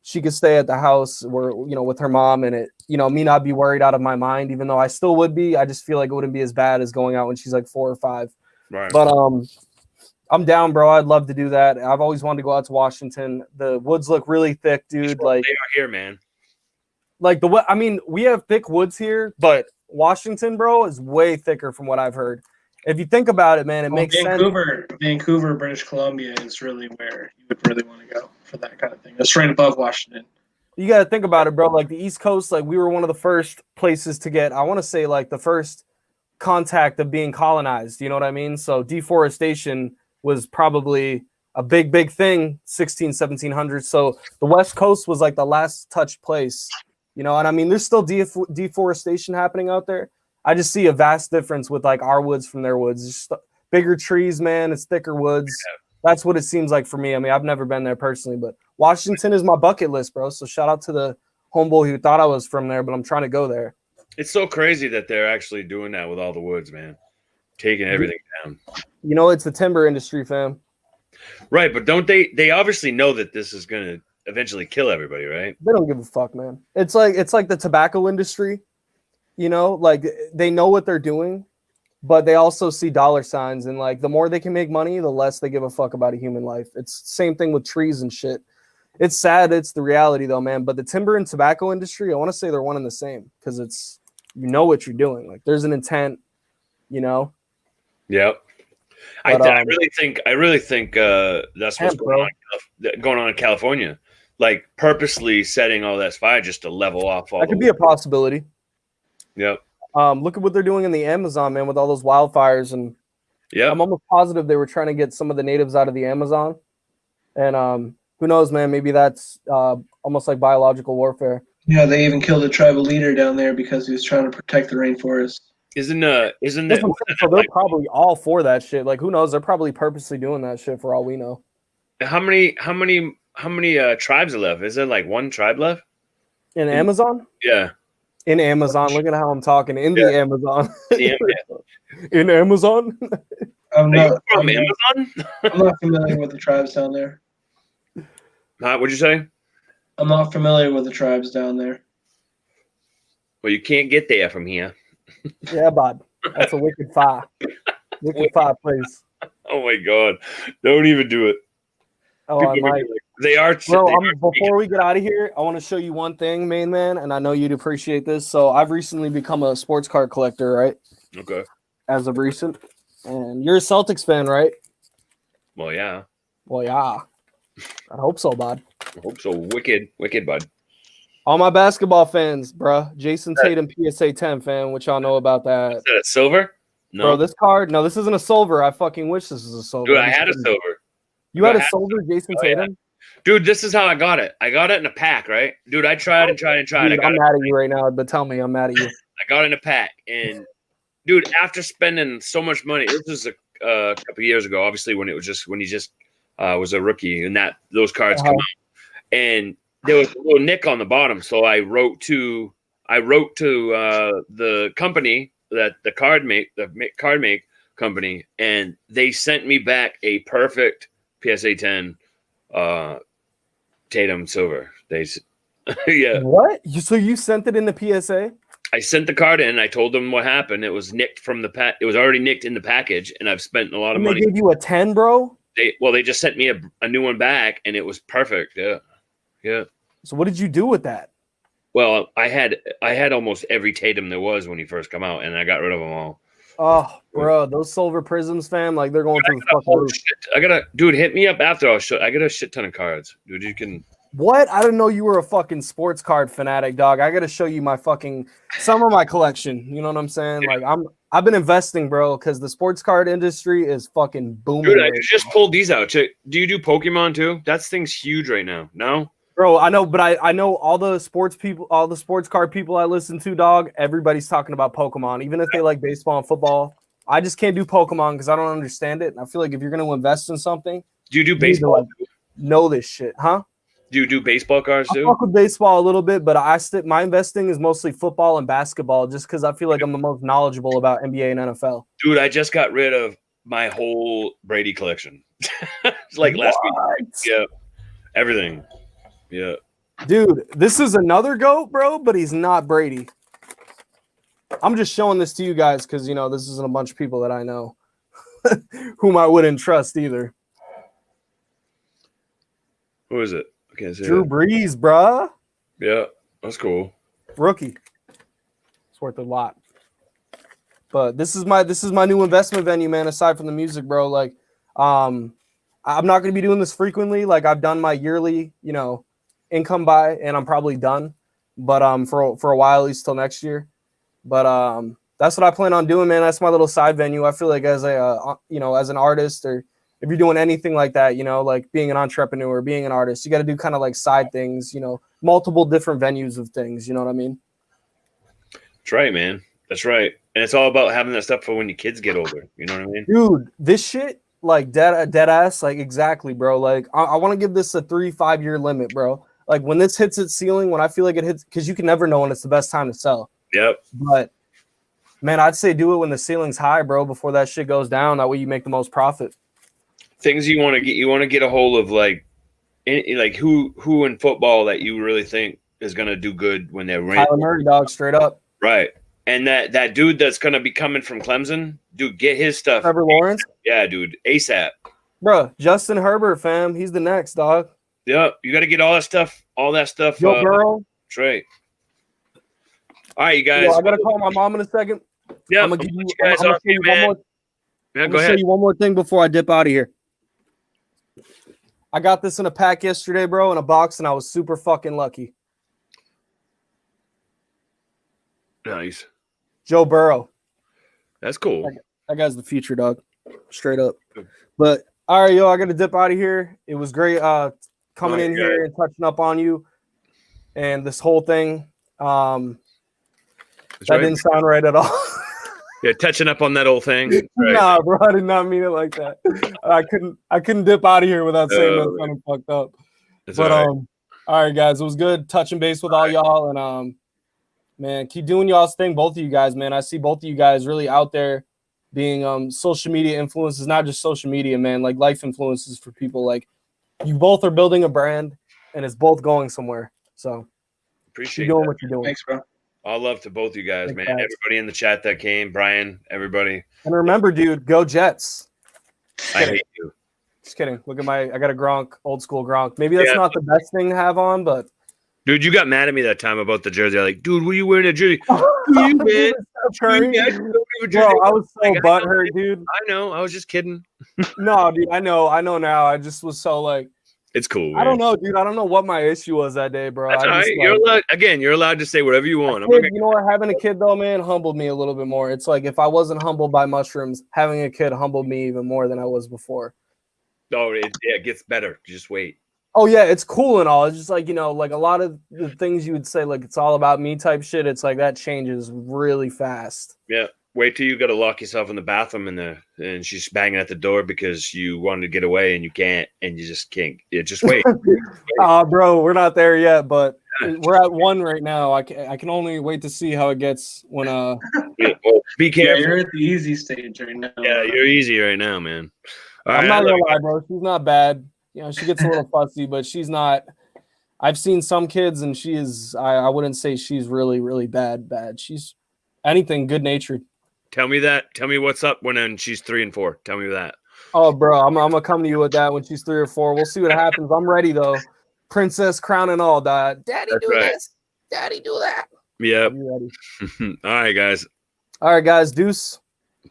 Speaker 4: she could stay at the house where, you know, with her mom, and it, you know, me not be worried out of my mind, even though I still would be. I just feel like it wouldn't be as bad as going out when she's like 4 or 5.
Speaker 1: Right.
Speaker 4: But I'm down, bro. I'd love to do that. I've always wanted to go out to Washington. The woods look really thick, dude. Like,
Speaker 1: they are here, man.
Speaker 4: Like I mean, we have thick woods here, but Washington, bro, is way thicker from what I've heard. If you think about it, man, it makes sense.
Speaker 3: Vancouver, British Columbia is really where you would really want to go for that kind of thing. It's right above Washington.
Speaker 4: You got to think about it, bro. Like the East Coast, like we were one of the first places to get, I want to say like the first contact of being colonized. You know what I mean? So deforestation was probably a big thing, 1700s. So the West Coast was like the last touched place. You know, and I mean, there's still deforestation happening out there. I just see a vast difference with like our woods from their woods. Just bigger trees, man. It's thicker woods. That's what it seems like for me. I mean, I've never been there personally, but Washington is my bucket list, bro. So shout out to the homeboy who thought I was from there, but I'm trying to go there.
Speaker 1: It's so crazy that they're actually doing that with all the woods, man. Taking everything down.
Speaker 4: You know, it's the timber industry, fam.
Speaker 1: Right, but don't they obviously know that this is going to eventually kill everybody, right?
Speaker 4: They don't give a fuck, man. It's like the tobacco industry, you know, like they know what they're doing, but they also see dollar signs, and like the more they can make money, the less they give a fuck about a human life. It's the same thing with trees and shit. It's sad. It's the reality though, man. But the timber and tobacco industry, I want to say they're one and the same because it's, you know what you're doing. Like there's an intent, you know?
Speaker 1: Yep. But, I really think that's what's going on in California. Like purposely setting all that fire just to level off all
Speaker 4: that could be a possibility.
Speaker 1: Yep.
Speaker 4: Look at what they're doing in the Amazon, man, with all those wildfires, and I'm almost positive they were trying to get some of the natives out of the Amazon. And who knows, man? Maybe that's almost like biological warfare.
Speaker 3: Yeah, they even killed a tribal leader down there because he was trying to protect the rainforest.
Speaker 1: Isn't that?
Speaker 4: So they're probably all for that shit. Like, who knows? They're probably purposely doing that shit for all we know.
Speaker 1: How many tribes are left? Is there like one tribe left
Speaker 4: in Amazon?
Speaker 1: Yeah,
Speaker 4: in Amazon. Look at how I'm talking in the Amazon. In Amazon.
Speaker 3: I'm not
Speaker 1: Amazon.
Speaker 3: Familiar with the tribes down there.
Speaker 1: What'd you say?
Speaker 3: I'm not familiar with the tribes down there.
Speaker 1: Well, you can't get there from here.
Speaker 4: Yeah, bud. That's a wicked fire. Wicked fire place.
Speaker 1: Oh my god! Don't even do it.
Speaker 4: Oh, I might.
Speaker 1: They are.
Speaker 4: Bro,
Speaker 1: they are
Speaker 4: before we get out of here, I want to show you one thing, main man, and I know you'd appreciate this. So I've recently become a sports car collector, right?
Speaker 1: okay.
Speaker 4: As of recent. And you're a Celtics fan, right?
Speaker 1: Well, yeah.
Speaker 4: Well, yeah. I hope so, bud.
Speaker 1: I hope so. Wicked, bud.
Speaker 4: All my basketball fans, bro. Jason Tatum, PSA 10 fan, which y'all know about that.
Speaker 1: Is that a silver? No.
Speaker 4: Bro, this card, no, this isn't a silver. I fucking wish this was a silver.
Speaker 1: Dude, I had a silver.
Speaker 4: You had a silver, Jason Tatum?
Speaker 1: Dude, this is how I got it. I got it in a pack, right? Dude, I tried.
Speaker 4: Dude,
Speaker 1: I'm
Speaker 4: mad at you right now, but tell me I'm mad at you.
Speaker 1: I got in a pack, and dude, after spending so much money, this was a couple years ago, obviously when he just was a rookie, and those cards come out, and there was a little nick on the bottom. So I wrote to the company that the card make company, and they sent me back a perfect PSA 10 Tatum silver. Yeah.
Speaker 4: What? So you sent it in the PSA?
Speaker 1: I sent the card in. I told them what happened. It was nicked from the pack. It was already nicked in the package, and I've spent a lot of money.
Speaker 4: They gave you a 10, bro?
Speaker 1: They just sent me a new one back, and it was perfect. Yeah.
Speaker 4: So what did you do with that?
Speaker 1: Well, I had almost every Tatum there was when he first come out, and I got rid of them all.
Speaker 4: Oh, bro, those silver prisms, fam, like they're going through the fucking roof.
Speaker 1: Dude, hit me up after. I got a shit ton of cards, dude. You can.
Speaker 4: What? I didn't know you were a fucking sports card fanatic, dog. I gotta show you some of my collection. You know what I'm saying?
Speaker 1: Yeah.
Speaker 4: Like I've been investing, bro, because the sports card industry is fucking booming.
Speaker 1: Dude, I just pulled these out. Do you do Pokemon too? That thing's huge right now. No?
Speaker 4: Bro, I know, but I know all the sports card people I listen to, dog. Everybody's talking about Pokemon, even if they like baseball and football. I just can't do Pokemon because I don't understand it. And I feel like if you're gonna invest in something,
Speaker 1: do you do baseball?
Speaker 4: Know this shit, huh?
Speaker 1: Do you do baseball cards too?
Speaker 4: I fuck with baseball a little bit, but my investing is mostly football and basketball, just because I feel like I'm the most knowledgeable about NBA and NFL.
Speaker 1: Dude, I just got rid of my whole Brady collection. It's like last week. Yeah, everything. Yeah.
Speaker 4: Dude, this is another GOAT, bro, but he's not Brady. I'm just showing this to you guys because, this isn't a bunch of people that I know whom I wouldn't trust either.
Speaker 1: Who is it? I can't see
Speaker 4: Drew
Speaker 1: it.
Speaker 4: Brees, bruh.
Speaker 1: Yeah, that's cool.
Speaker 4: Rookie. It's worth a lot. But this is my new investment venue, man, aside from the music, bro. Like, I'm not going to be doing this frequently. Like, I've done my yearly, income buy, and I'm probably done. But for a while, at least till next year. But that's what I plan on doing, man. That's my little side venue. I feel like as as an artist, or if you're doing anything like that, like being an entrepreneur, being an artist, you got to do kind of like side things, multiple different venues of things. You know what I mean?
Speaker 1: That's right, man. That's right. And it's all about having that stuff for when your kids get older. You know what I mean?
Speaker 4: Dude, this shit, like dead ass, like exactly, bro. Like I want to give this a 3-5 year limit, bro. Like when this hits its ceiling, when I feel like it hits, because you can never know when it's the best time to sell.
Speaker 1: Yep.
Speaker 4: But man, I'd say do it when the ceiling's high, bro, before that shit goes down. That way you make the most profit.
Speaker 1: Things you want to get a hold of, like who in football that you really think is going to do good when they're
Speaker 4: Kyler Murray, dog, straight up.
Speaker 1: Right. And that dude that's going to be coming from Clemson, dude, get his stuff.
Speaker 4: Trevor Lawrence?
Speaker 1: Yeah, dude, ASAP.
Speaker 4: Bro, Justin Herbert, fam. He's the next, dog.
Speaker 1: Yeah, you got to get all that stuff.
Speaker 4: Joe Burrow.
Speaker 1: That's right. All right, you guys.
Speaker 4: I got to call my mom in a second.
Speaker 1: Yeah,
Speaker 4: I'm going to give you guys off here, man.
Speaker 1: Yeah,
Speaker 4: go ahead. Show you one more thing before I dip out of here. I got this in a pack yesterday, bro, in a box, and I was super fucking lucky.
Speaker 1: Nice.
Speaker 4: Joe Burrow.
Speaker 1: That's cool.
Speaker 4: That guy's the future, dog. Straight up. But all right, I got to dip out of here. It was great coming in here and touching up on you and this whole thing. That didn't sound right at all.
Speaker 1: Yeah, touching up on that old thing. Right.
Speaker 4: Nah, bro, I did not mean it like that. I couldn't dip out of here without saying that sounded fucked up. But all right, guys, it was good touching base with all y'all, and man, keep doing y'all's thing, both of you guys, man. I see both of you guys really out there being social media influences, not just social media, man, like life influences for people. Like you both are building a brand, and it's both going somewhere. So
Speaker 1: appreciate
Speaker 4: keep doing what you're doing.
Speaker 3: Thanks, bro.
Speaker 1: All love to both you guys, man. Everybody in the chat that came, Brian, everybody.
Speaker 4: And remember, dude, go Jets.
Speaker 1: I hate you.
Speaker 4: Just kidding. Look at I got a Gronk, old school Gronk. Maybe that's
Speaker 1: Yeah.
Speaker 4: not the best thing to have on, but
Speaker 1: Dude, you got mad at me that time about the jersey. Like, dude, what are you wearing a jersey? You, man.
Speaker 4: Curry.
Speaker 1: Yeah, I don't give a
Speaker 4: Bro,
Speaker 1: jersey.
Speaker 4: I was so
Speaker 1: Like,
Speaker 4: butthurt, dude.
Speaker 1: I know. I was just kidding.
Speaker 4: No, dude, I know now. I just was so like,
Speaker 1: It's cool, man.
Speaker 4: I don't know, dude. I don't know what my issue was that day, bro.
Speaker 1: That's
Speaker 4: I
Speaker 1: all right.
Speaker 4: just,
Speaker 1: You're allowed to say whatever you want.
Speaker 4: kid, you know what? Having a kid though, man, humbled me a little bit more. It's like if I wasn't humbled by mushrooms, having a kid humbled me even more than I was before.
Speaker 1: Oh, it gets better. Just wait.
Speaker 4: Oh yeah, it's cool and all. It's just like, you know, like a lot of the things you would say, like it's all about me type shit. It's like that changes really fast.
Speaker 1: Yeah. Wait till you got to lock yourself in the bathroom and she's banging at the door because you wanted to get away and you can't and you just can't. Yeah, just wait.
Speaker 4: Bro, we're not there yet, but we're at 1 right now. I can only wait to see how it gets when
Speaker 1: Yeah, well, be
Speaker 3: Yeah,
Speaker 1: careful.
Speaker 3: you're at the easy stage right now.
Speaker 1: Yeah, you're easy right now, man. All
Speaker 4: I'm
Speaker 1: right,
Speaker 4: not gonna lie, bro. She's not bad. You know, she gets a little fussy, but she's not. I've seen some kids, and she is. I wouldn't say she's really, really bad. She's anything good natured.
Speaker 1: Tell me that. Tell me what's up when she's 3 and 4. Tell me that.
Speaker 4: Oh, bro, I'm gonna come to you with that when she's 3 or 4. We'll see what happens. I'm ready though. Princess crown and all, Dad. Daddy,
Speaker 1: That's
Speaker 4: do
Speaker 1: right.
Speaker 4: this. Daddy, do that.
Speaker 1: Yep.
Speaker 4: You ready?
Speaker 1: All right, guys.
Speaker 4: All right, guys. Deuce.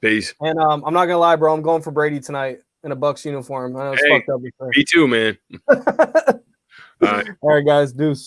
Speaker 1: Peace.
Speaker 4: And I'm not gonna lie, bro. I'm going for Brady tonight in a Bucks uniform. I know it's
Speaker 1: Hey,
Speaker 4: fucked up.
Speaker 1: Me too, man. All right.
Speaker 4: All right, guys. Deuce.